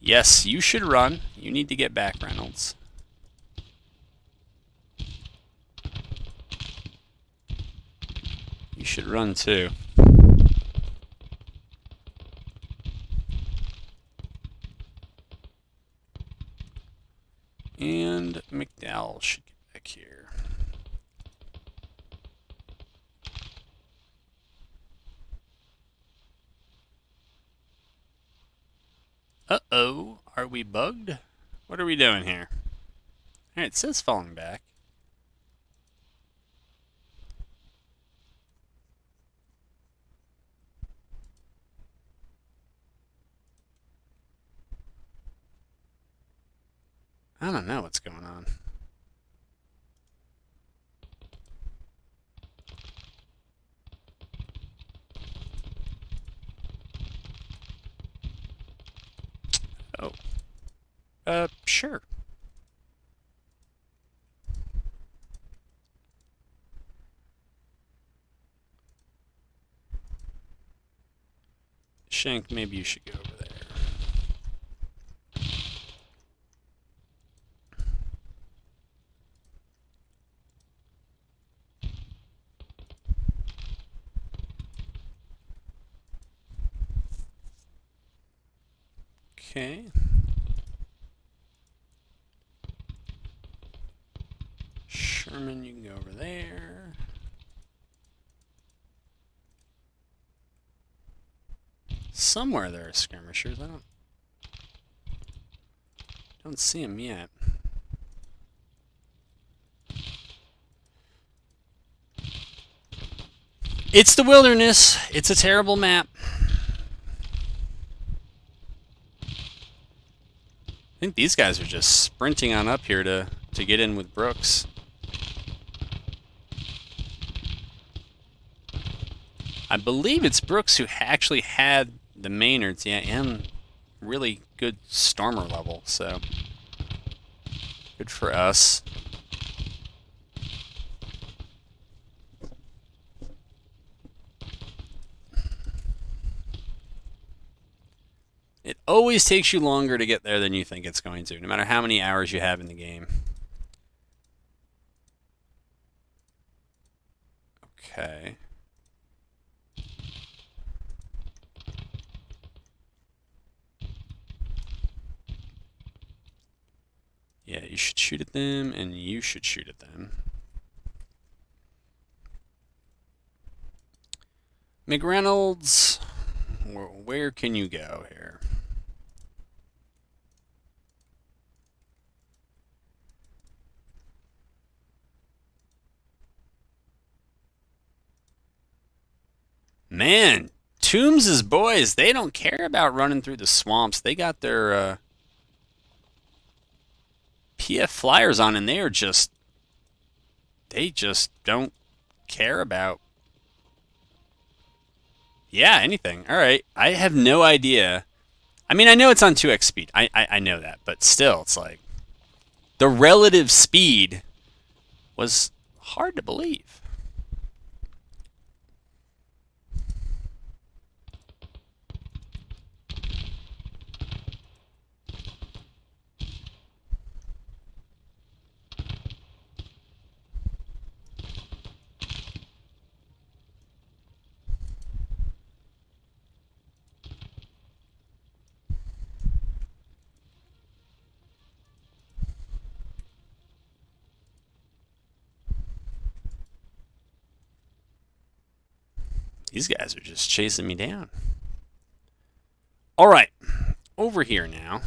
Yes, you should run. You need to get back, Reynolds. You should run too. And McDowell should get back here. Uh-oh, are we bugged? What are we doing here? Alright, it says falling back. I don't know what's going on. Oh. Sure. Shank, maybe you should go over there. Okay. Sherman, you can go over there. Somewhere there are skirmishers. I don't see them yet. It's the wilderness. It's a terrible map. I think these guys are just sprinting on up here to get in with Brooks. I believe it's Brooks who actually had the Maynards, yeah, and really good Stormer level, so good for us. It always takes you longer to get there than you think it's going to, no matter how many hours you have in the game. Okay. Yeah, you should shoot at them, and you should shoot at them. McReynolds, where can you go here? Man, Toombs' boys, they don't care about running through the swamps. They got their PF flyers on, and they just don't care about, yeah, anything. All right, I have no idea. I mean, I know it's on 2x speed. I know that, but still, it's like the relative speed was hard to believe. These guys are just chasing me down. All right, over here now.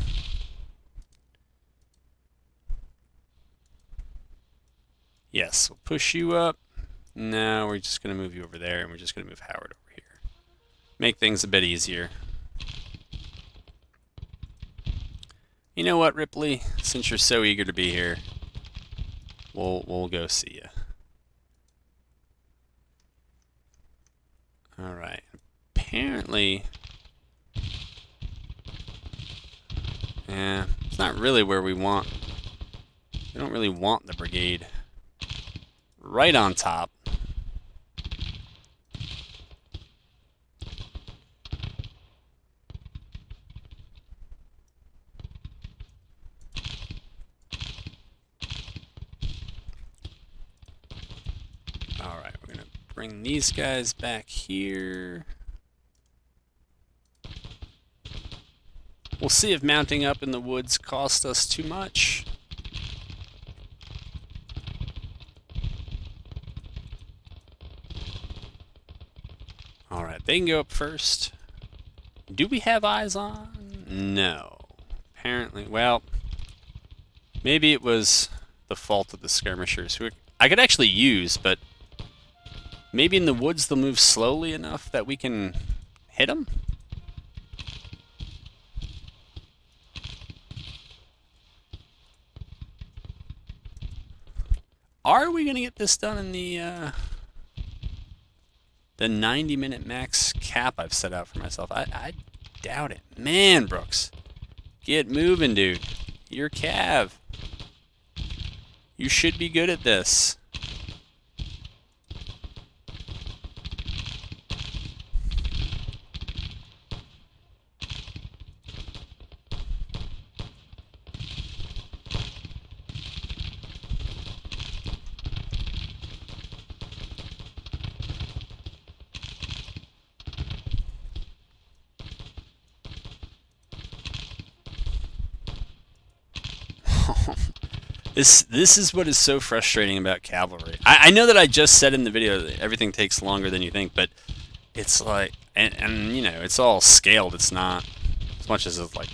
Yes, we'll push you up. No, we're just going to move you over there, and we're just going to move Howard over here. Make things a bit easier. You know what, Ripley? Since you're so eager to be here, we'll go see you. All right. Apparently, yeah, it's not really where we want. We don't really want the brigade right on top. All right, we're going to bring these guys back here. We'll see if mounting up in the woods cost us too much. All right, they can go up first. Do we have eyes on? No. Apparently, well, maybe it was the fault of the skirmishers, who I could actually use, but maybe in the woods they'll move slowly enough that we can hit them? Are we going to get this done in the 90-minute max cap I've set out for myself? I doubt it. Man, Brooks. Get moving, dude. You're Cav. You should be good at this. This is what is so frustrating about cavalry. I know that I just said in the video that everything takes longer than you think, but it's like, and you know, it's all scaled. It's not as much as it's like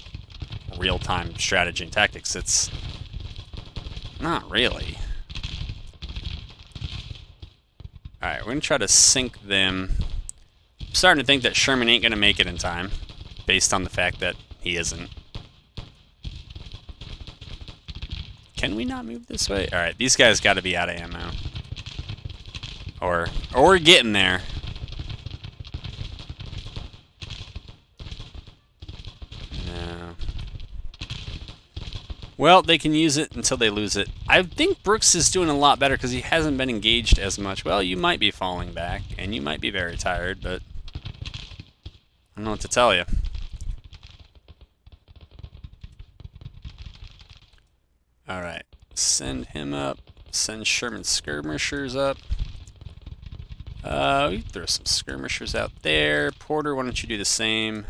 real-time strategy and tactics. It's not really. All right, we're gonna try to sink them. I'm starting to think that Sherman ain't gonna make it in time, based on the fact that he isn't. Can we not move this way? All right, these guys got to be out of ammo. Or we're getting there. No. Well, they can use it until they lose it. I think Brooks is doing a lot better because he hasn't been engaged as much. Well, you might be falling back, and you might be very tired, but I don't know what to tell you. All right, send him up. Send Sherman's skirmishers up. We throw some skirmishers out there. Porter, why don't you do the same?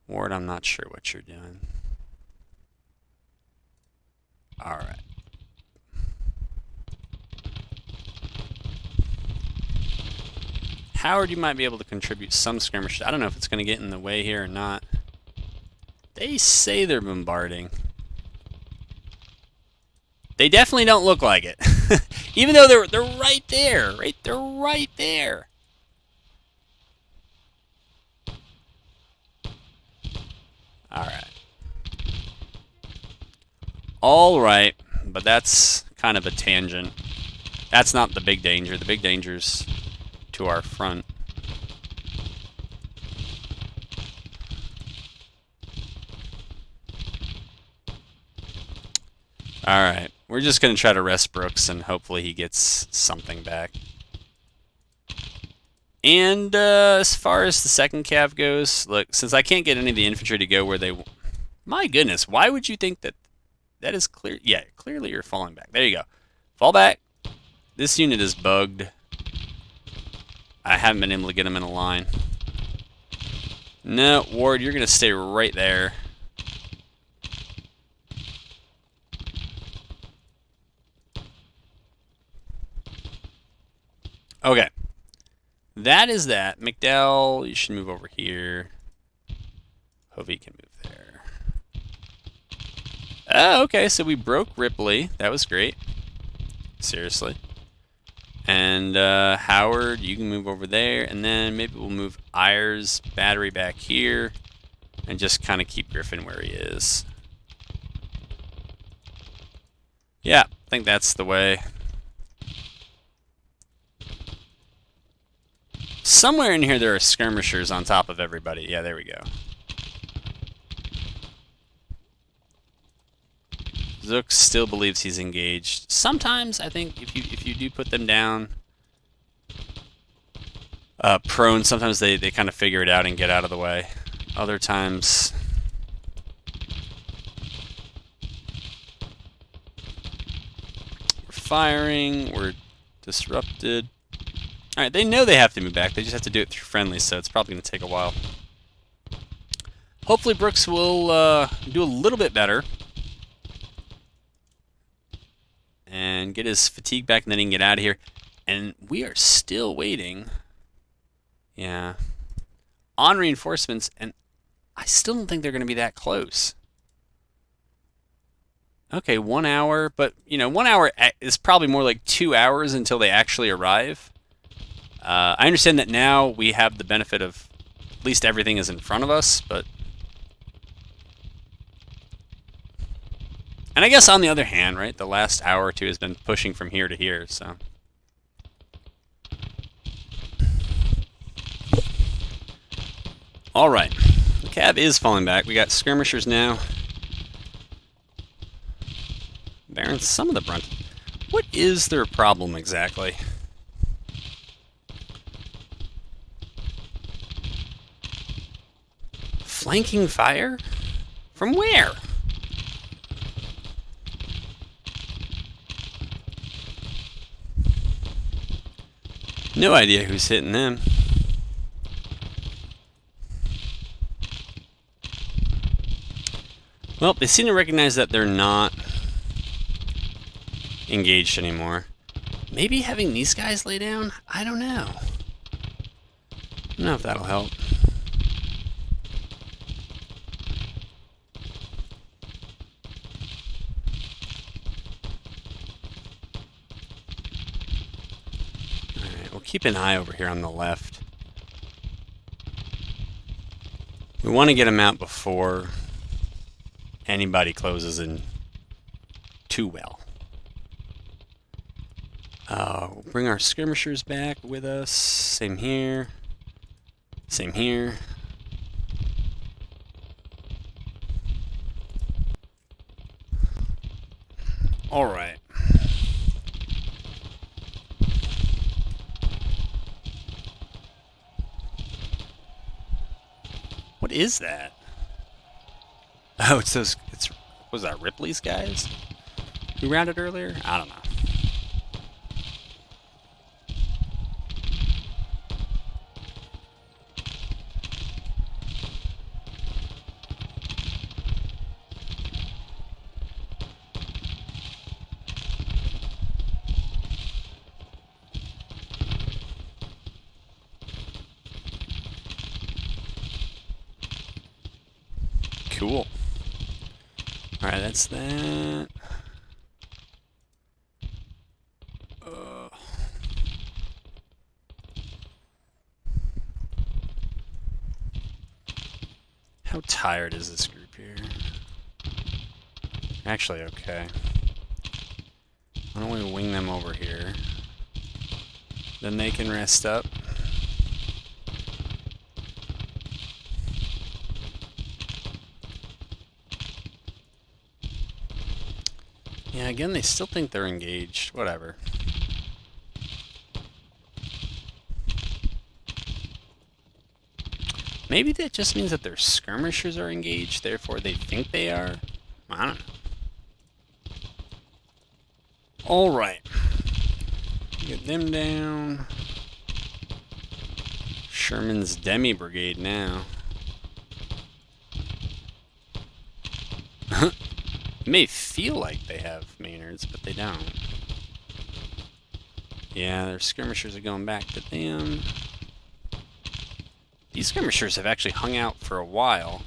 Ward, I'm not sure what you're doing. All right. Howard, you might be able to contribute some skirmishers. I don't know if it's going to get in the way here or not. They say they're bombarding. They definitely don't look like it. Even though they're right there, right? They're right there. All right. All right, but that's kind of a tangent. That's not the big danger. The big danger's to our front. Alright, we're just going to try to rest Brooks and hopefully he gets something back. And as far as the second cav goes, look, since I can't get any of the infantry to go where they... My goodness, why would you think that that is clear? Yeah, clearly you're falling back. There you go. Fall back. This unit is bugged. I haven't been able to get them in a line. No, Ward, you're going to stay right there. Okay. That is that. McDowell, you should move over here. Hovey can move there. Oh, okay, so we broke Ripley. That was great. Seriously. And Howard, you can move over there. And then maybe we'll move Ayers' battery back here. And just kind of keep Griffin where he is. Yeah, I think that's the way. Somewhere in here there are skirmishers on top of everybody. Yeah, there we go. Zook still believes he's engaged. Sometimes I think if you do put them down prone, sometimes they kind of figure it out and get out of the way. Other times we're firing, we're disrupted. Alright, they know they have to move back. They just have to do it through friendly, so it's probably going to take a while. Hopefully Brooks will do a little bit better. And get his fatigue back, and then he can get out of here. And we are still waiting. Yeah. On reinforcements, and I still don't think they're going to be that close. Okay, 1 hour, but, you know, 1 hour is probably more like 2 hours until they actually arrive. I understand that now we have the benefit of at least everything is in front of us, but And I guess on the other hand, right, the last hour or two has been pushing from here to here, so. All right, the cab is falling back. We got skirmishers now. Bearing some of the brunt. What is their problem exactly? Flanking fire? From where? No idea who's hitting them. Well, they seem to recognize that they're not engaged anymore. Maybe having these guys lay down? I don't know. I don't know if that'll help. Alright, we'll keep an eye over here on the left. We want to get them out before anybody closes in too well. We'll bring our skirmishers back with us. Same here. Same here. All right. What is that? Oh, it's those. Was that Ripley's guys who rounded earlier? I don't know. Cool. Alright, that's that. How tired is this group here? Actually, okay. Why don't we wing them over here? Then they can rest up. Yeah, again, they still think they're engaged. Whatever. Maybe that just means that their skirmishers are engaged, therefore they think they are. I don't know. Alright. Get them down. Sherman's Demi Brigade now. It may feel like they have Maynards, but they don't. Yeah, their skirmishers are going back to them. These skirmishers have actually hung out for a while.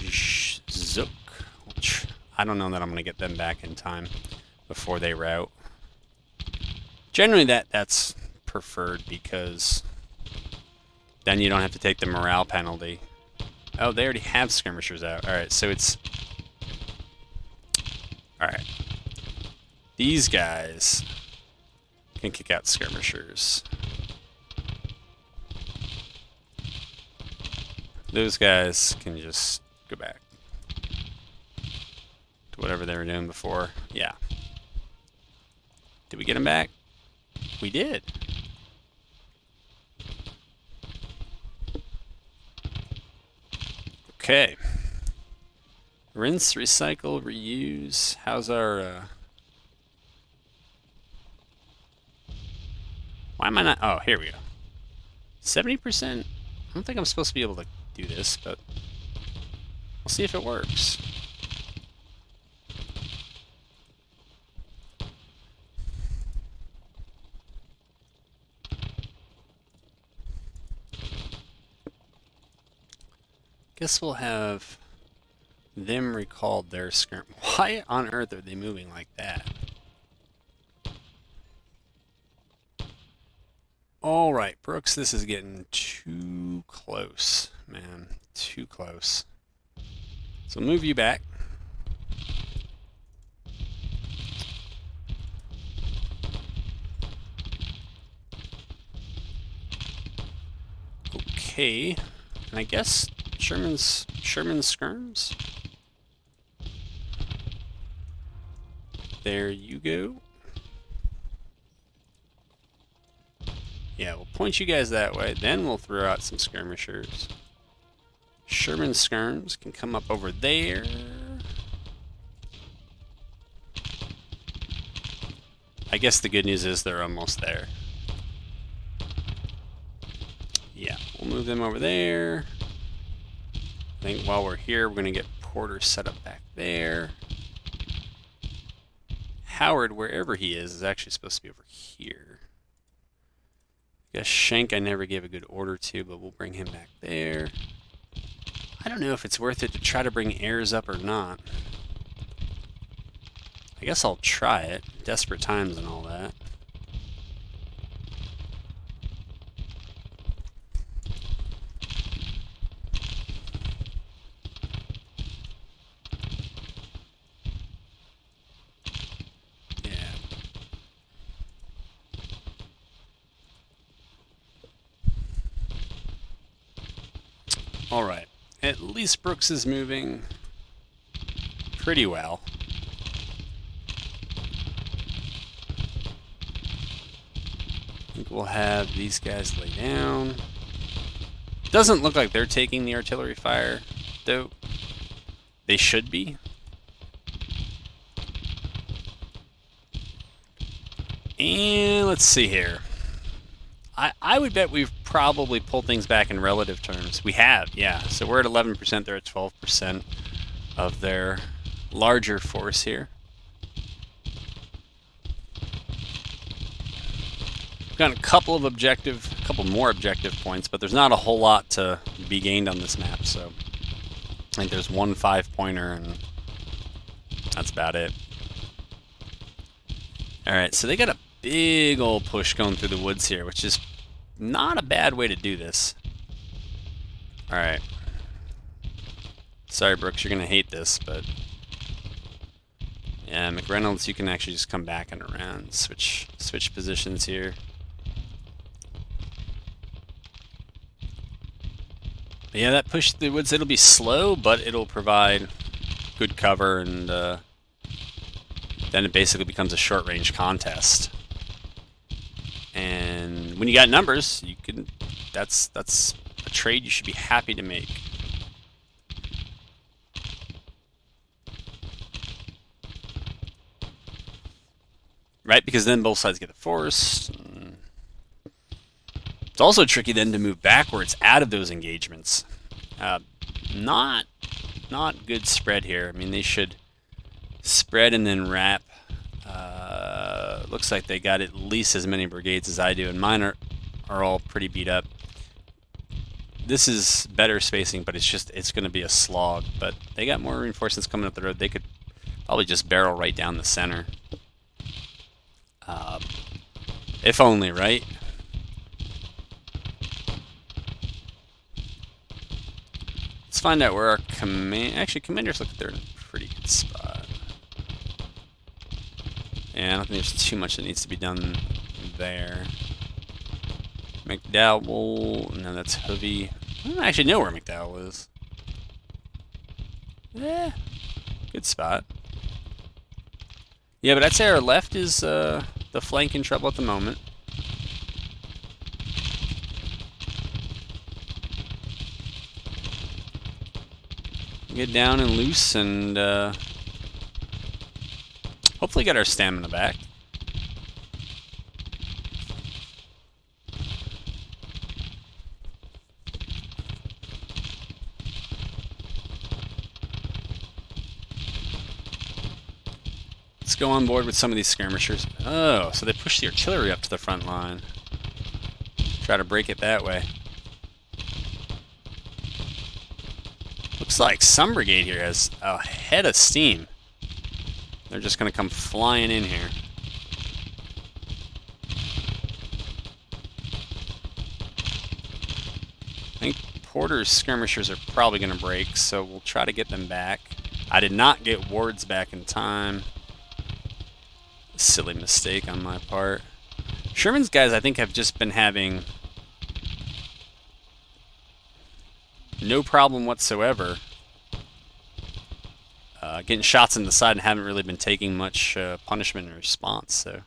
Zook. Which I don't know that I'm going to get them back in time before they rout. Generally that's preferred because then you don't have to take the morale penalty. Oh, they already have skirmishers out. Alright, so it's... Alright. These guys can kick out skirmishers. Those guys can just go back to whatever they were doing before. Yeah. Did we get them back? We did. Okay. Rinse, recycle, reuse. How's our... Why am I not... Oh, here we go. 70%? I don't think I'm supposed to be able to do this, but we'll see if it works. Guess we'll have them recall their skirm. Why on earth are they moving like that? Alright, Brooks, this is getting too close, man. Too close. So move you back. okay. And I guess Sherman's skirms. There you go. Yeah, we'll point you guys that way. Then we'll throw out some skirmishers. Sherman's skirms can come up over there. I guess the good news is they're almost there. Yeah, we'll move them over there. I think while we're here, we're going to get Porter set up back there. Howard, wherever he is actually supposed to be over here. I guess Shank I never gave a good order to, but we'll bring him back there. I don't know if it's worth it to try to bring heirs up or not. I guess I'll try it. Desperate times and all that. Alright, at least Brooks is moving pretty well. I think we'll have these guys lay down. Doesn't look like they're taking the artillery fire, though. They should be. And let's see here. I would bet we've probably pulled things back in relative terms. We have, yeah. So we're at 11%, they're at 12% of their larger force here. We've got a couple more objective points, but there's not a whole lot to be gained on this map. So I think there's one 5-pointer, and that's about it. All right, so they got a big old push going through the woods here, which is not a bad way to do this. Alright. Sorry, Brooks, you're going to hate this, but... yeah, McReynolds, you can actually just come back and around. Switch positions here. But yeah, that push through the woods, it'll be slow, but it'll provide good cover, and then it basically becomes a short-range contest. And when you got numbers, you can. That's a trade you should be happy to make. Right, because then both sides get the force. It's also tricky then to move backwards out of those engagements. Not good spread here. I mean, they should spread and then wrap. Looks like they got at least as many brigades as I do, and mine are all pretty beat up. This is better spacing, but it's going to be a slog. But they got more reinforcements coming up the road. They could probably just barrel right down the center. If only, right? Let's find out where our commanders look like they're in a pretty good spot. Yeah, I don't think there's too much that needs to be done there. McDowell, no, that's Hovey. I don't actually know where McDowell is. Yeah, good spot. Yeah, but I'd say our left is the flank in trouble at the moment. Get down and loose and hopefully get our stamina back. Let's go on board with some of these skirmishers. Oh, so they push the artillery up to the front line. Try to break it that way. Looks like some brigade here has a head of steam. They're just going to come flying in here. I think Porter's skirmishers are probably going to break, so we'll try to get them back. I did not get wards back in time. Silly mistake on my part. Sherman's guys, I think, have just been having no problem whatsoever. Getting shots in the side and haven't really been taking much punishment in response, so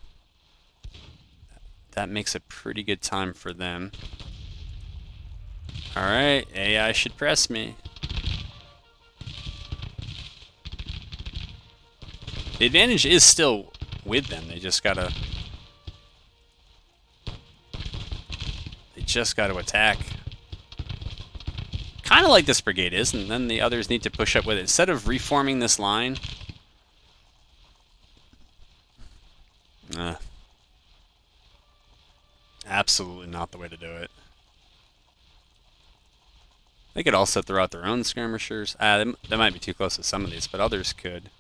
that makes a pretty good time for them. Alright, AI should press me. The advantage is still with them. They just gotta attack. Kind of like this brigade is, and then the others need to push up with it. Instead of reforming this line, absolutely not the way to do it. They could also throw out their own skirmishers. They might be too close to some of these, but others could.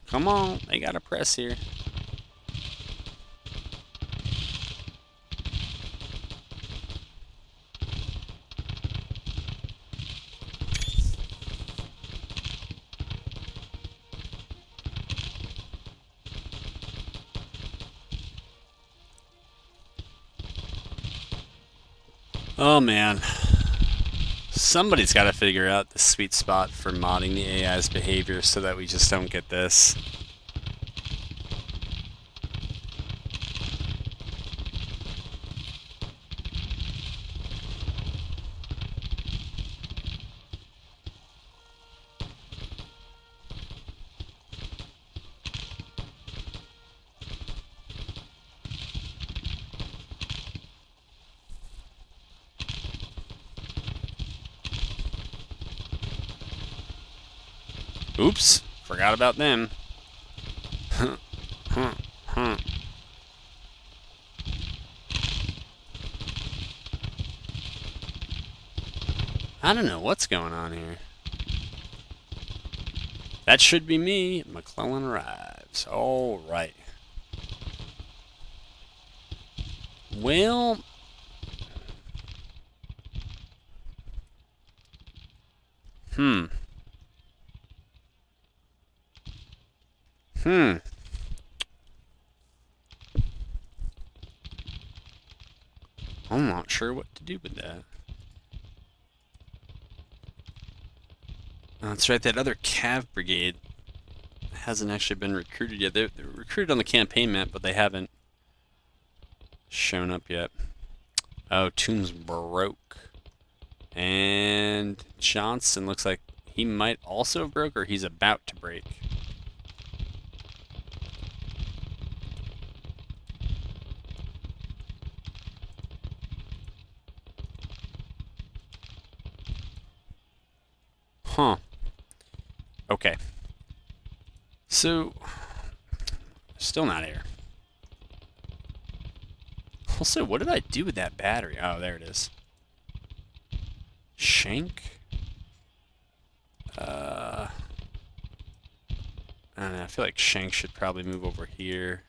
Come on, they gotta press here. Oh man. Somebody's got to figure out the sweet spot for modding the AI's behavior so that we just don't get this. Oops, forgot about them. I don't know what's going on here. That should be me. McClellan arrives. All right. Well, I'm not sure what to do with that. Oh, that's right, that other Cav brigade hasn't actually been recruited yet. They're recruited on the campaign map, but they haven't shown up yet. Oh, Tombs broke. And Johnson looks like he might also have broke, or he's about to break. Huh. Okay. So, still not here. Also, what did I do with that battery? Oh, there it is. Shank? I don't know, I feel like Shank should probably move over here.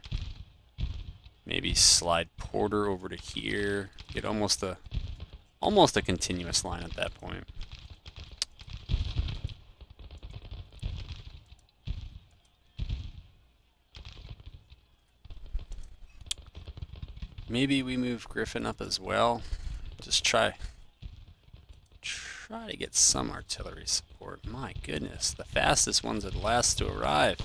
Maybe slide Porter over to here. Get almost a continuous line at that point. Maybe we move Griffin up as well. Just try to get some artillery support. My goodness, the fastest ones are the last to arrive.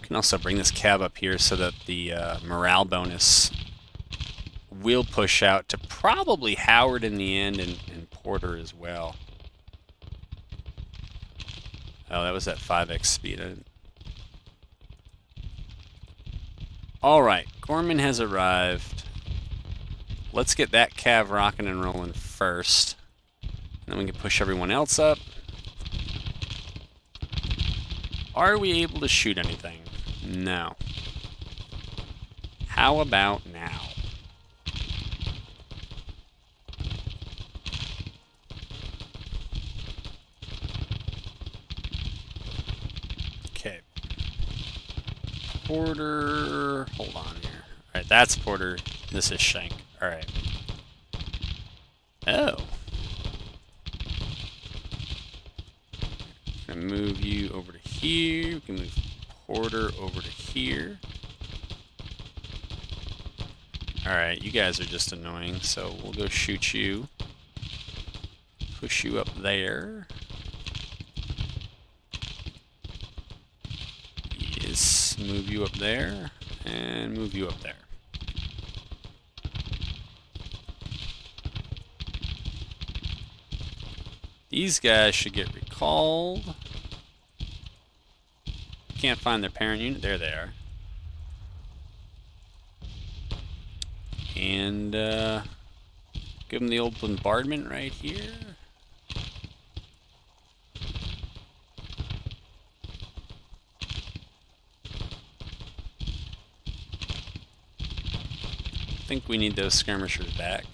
Can also bring this cab up here so that the morale bonus will push out to probably Howard in the end, and Porter as well. Oh, that was at 5x speed. Alright, Gorman has arrived. Let's get that cav rocking and rolling first. And then we can push everyone else up. Are we able to shoot anything? No. How about now? Porter. Hold on here. All right, that's Porter. This is Shank. All right. Oh. I'm gonna move you over to here. We can move Porter over to here. Alright, you guys are just annoying, so we'll go shoot you. Push you up there. Yes, move you up there, and move you up there. These guys should get recalled. Can't find their parent unit. There they are. And give them the old bombardment right here. I think we need those skirmishers back.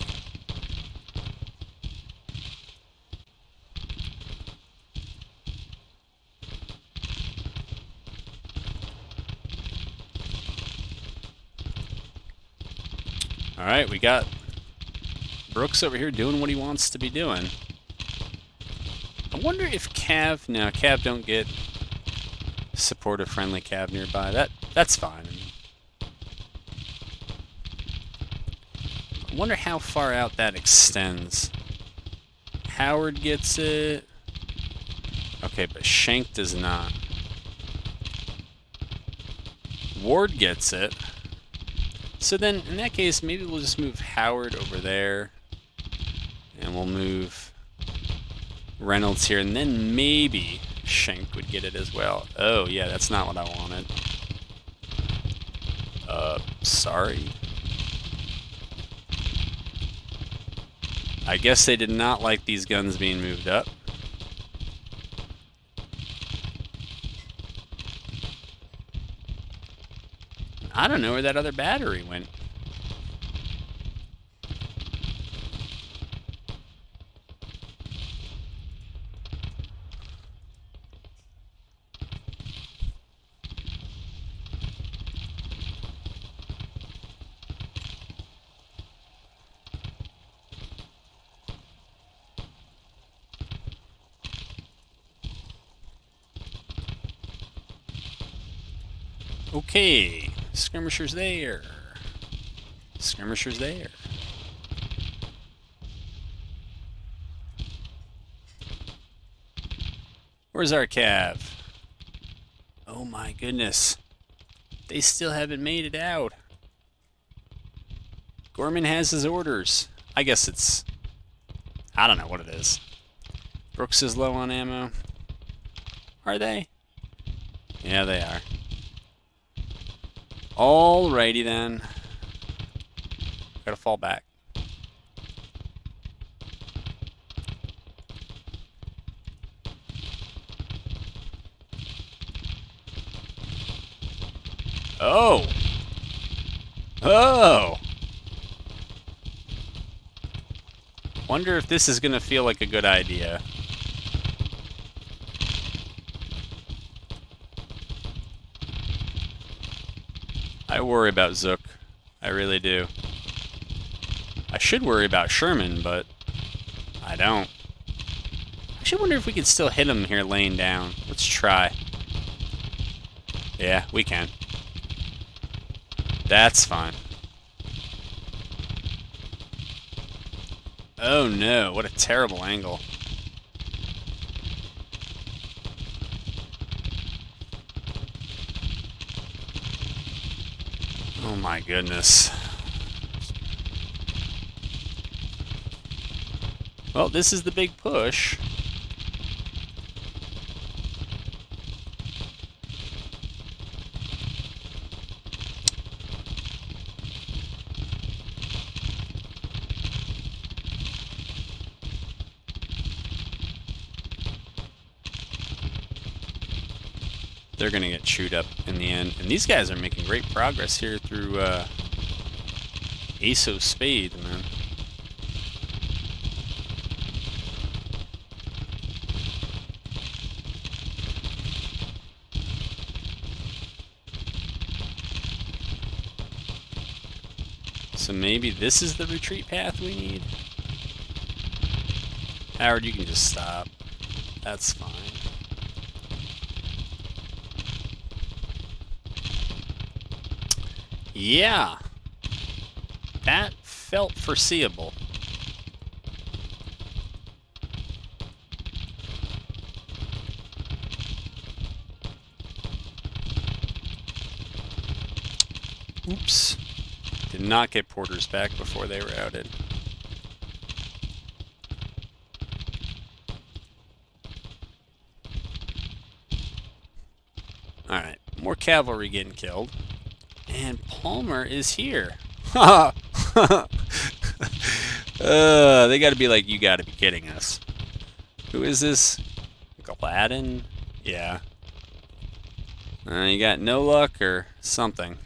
Alright, we got Brooks over here doing what he wants to be doing. I wonder if Cav... No, Cav don't get supportive friendly Cav nearby. That's fine. I wonder how far out that extends. Howard gets it. Okay, but Shank does not. Ward gets it. So then, in that case, maybe we'll just move Howard over there. And we'll move Reynolds here. And then maybe Shank would get it as well. Oh, yeah, that's not what I wanted. Sorry. I guess they did not like these guns being moved up. I don't know where that other battery went. Okay, skirmishers there. Skirmishers there. Where's our Cav? Oh my goodness. They still haven't made it out. Gorman has his orders. I guess it's... I don't know what it is. Brooks is low on ammo. Are they? Yeah, they are. Alrighty then. Gotta fall back. Oh! Oh! Wonder if this is gonna feel like a good idea. I worry about Zook. I really do. I should worry about Sherman, but I don't. I should wonder if we can still hit him here laying down. Let's try. Yeah, we can. That's fine. Oh no, what a terrible angle. Oh my goodness. Well, this is the big push. They're going to get chewed up in the end. And these guys are making great progress here through Ace of Spades, man. So maybe this is the retreat path we need? Howard, you can just stop. That's fine. Yeah. That felt foreseeable. Oops. Did not get porters back before they were outed. Alright, more cavalry getting killed. And Palmer is here. They gotta be like, you gotta be kidding us. Who is this? Gladden? Yeah. You got no luck or something.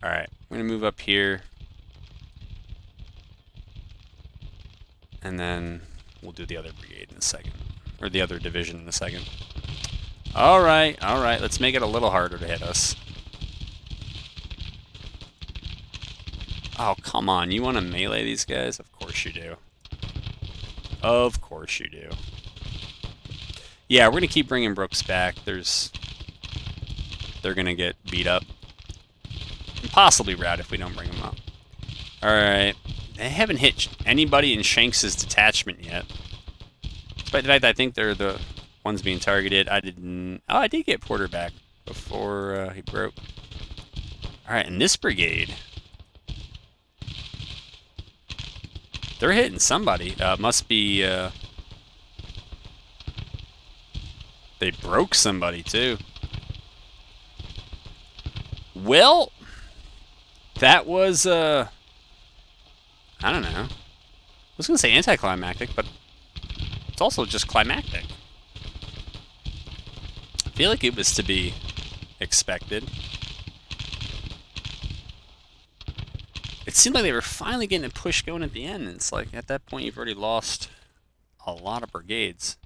Alright, we're gonna move up here. And then we'll do the other brigade in a second. Or the other division in a second. Alright, let's make it a little harder to hit us. Oh, come on, you want to melee these guys? Of course you do. Of course you do. Yeah, we're going to keep bringing Brooks back. They're going to get beat up. And possibly routed if we don't bring them up. Alright. They haven't hit anybody in Shanks' detachment yet. Despite the fact that I think they're the ones being targeted. I didn't... Oh, I did get Porter back before he broke. Alright, and this brigade... They're hitting somebody. Must be... They broke somebody, too. Well... That was, I don't know. I was going to say anticlimactic, but it's also just climactic. I feel like it was to be expected. It seemed like they were finally getting a push going at the end. And it's like, at that point, you've already lost a lot of brigades.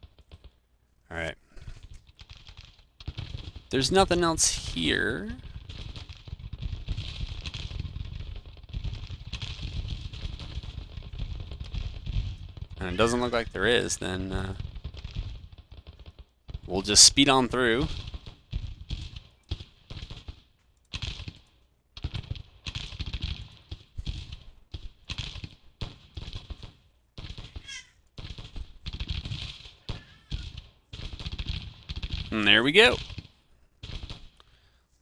Alright. There's nothing else here. And it doesn't look like there is, then we'll just speed on through. And there we go.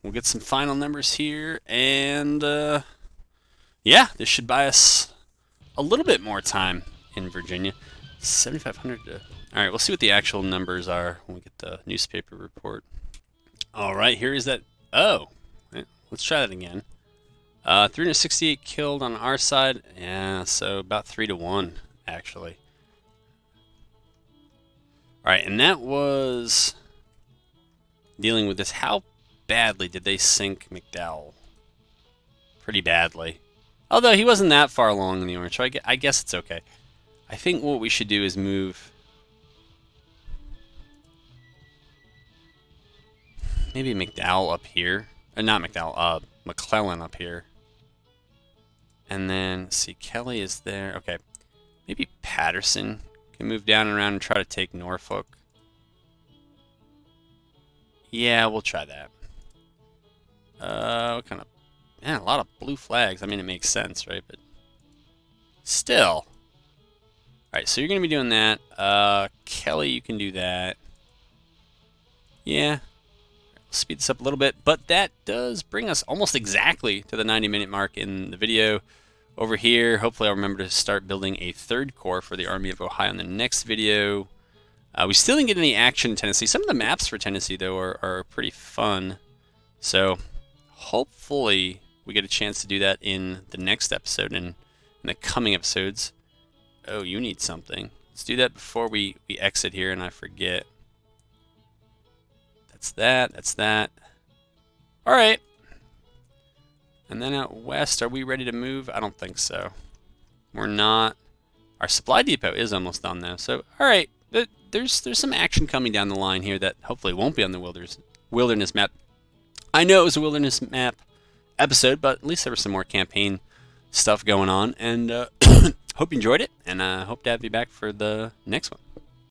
We'll get some final numbers here, and yeah, this should buy us a little bit more time in Virginia. 7,500 to... Alright, we'll see what the actual numbers are when we get the newspaper report. Alright, here is that... Oh! Let's try that again. 368 killed on our side. Yeah, so about 3 to 1, actually. Alright, and that was... dealing with this. How badly did they sink McDowell? Pretty badly. Although he wasn't that far along in the orange, so I guess it's okay. I think what we should do is move... maybe McDowell up here. Not McDowell, McClellan up here. And then, see, Kelly is there. Okay. Maybe Patterson can move down and around and try to take Norfolk. Yeah, we'll try that. What kind of... Man, a lot of blue flags. I mean, it makes sense, right? But still... Alright, so you're going to be doing that. Kelly, you can do that. Yeah. Speed this up a little bit. But that does bring us almost exactly to the 90-minute mark in the video. Over here, hopefully I'll remember to start building a third corps for the Army of Ohio in the next video. We still didn't get any action in Tennessee. Some of the maps for Tennessee, though, are pretty fun. So hopefully we get a chance to do that in the next episode and in the coming episodes. Oh, you need something. Let's do that before we exit here and I forget. That's that. That's that. All right. And then out west, are we ready to move? I don't think so. We're not. Our supply depot is almost done, though. So, all right. There's some action coming down the line here that hopefully won't be on the wilderness map. I know it was a wilderness map episode, but at least there was some more campaign stuff going on. And hope you enjoyed it, and I hope to have you back for the next one.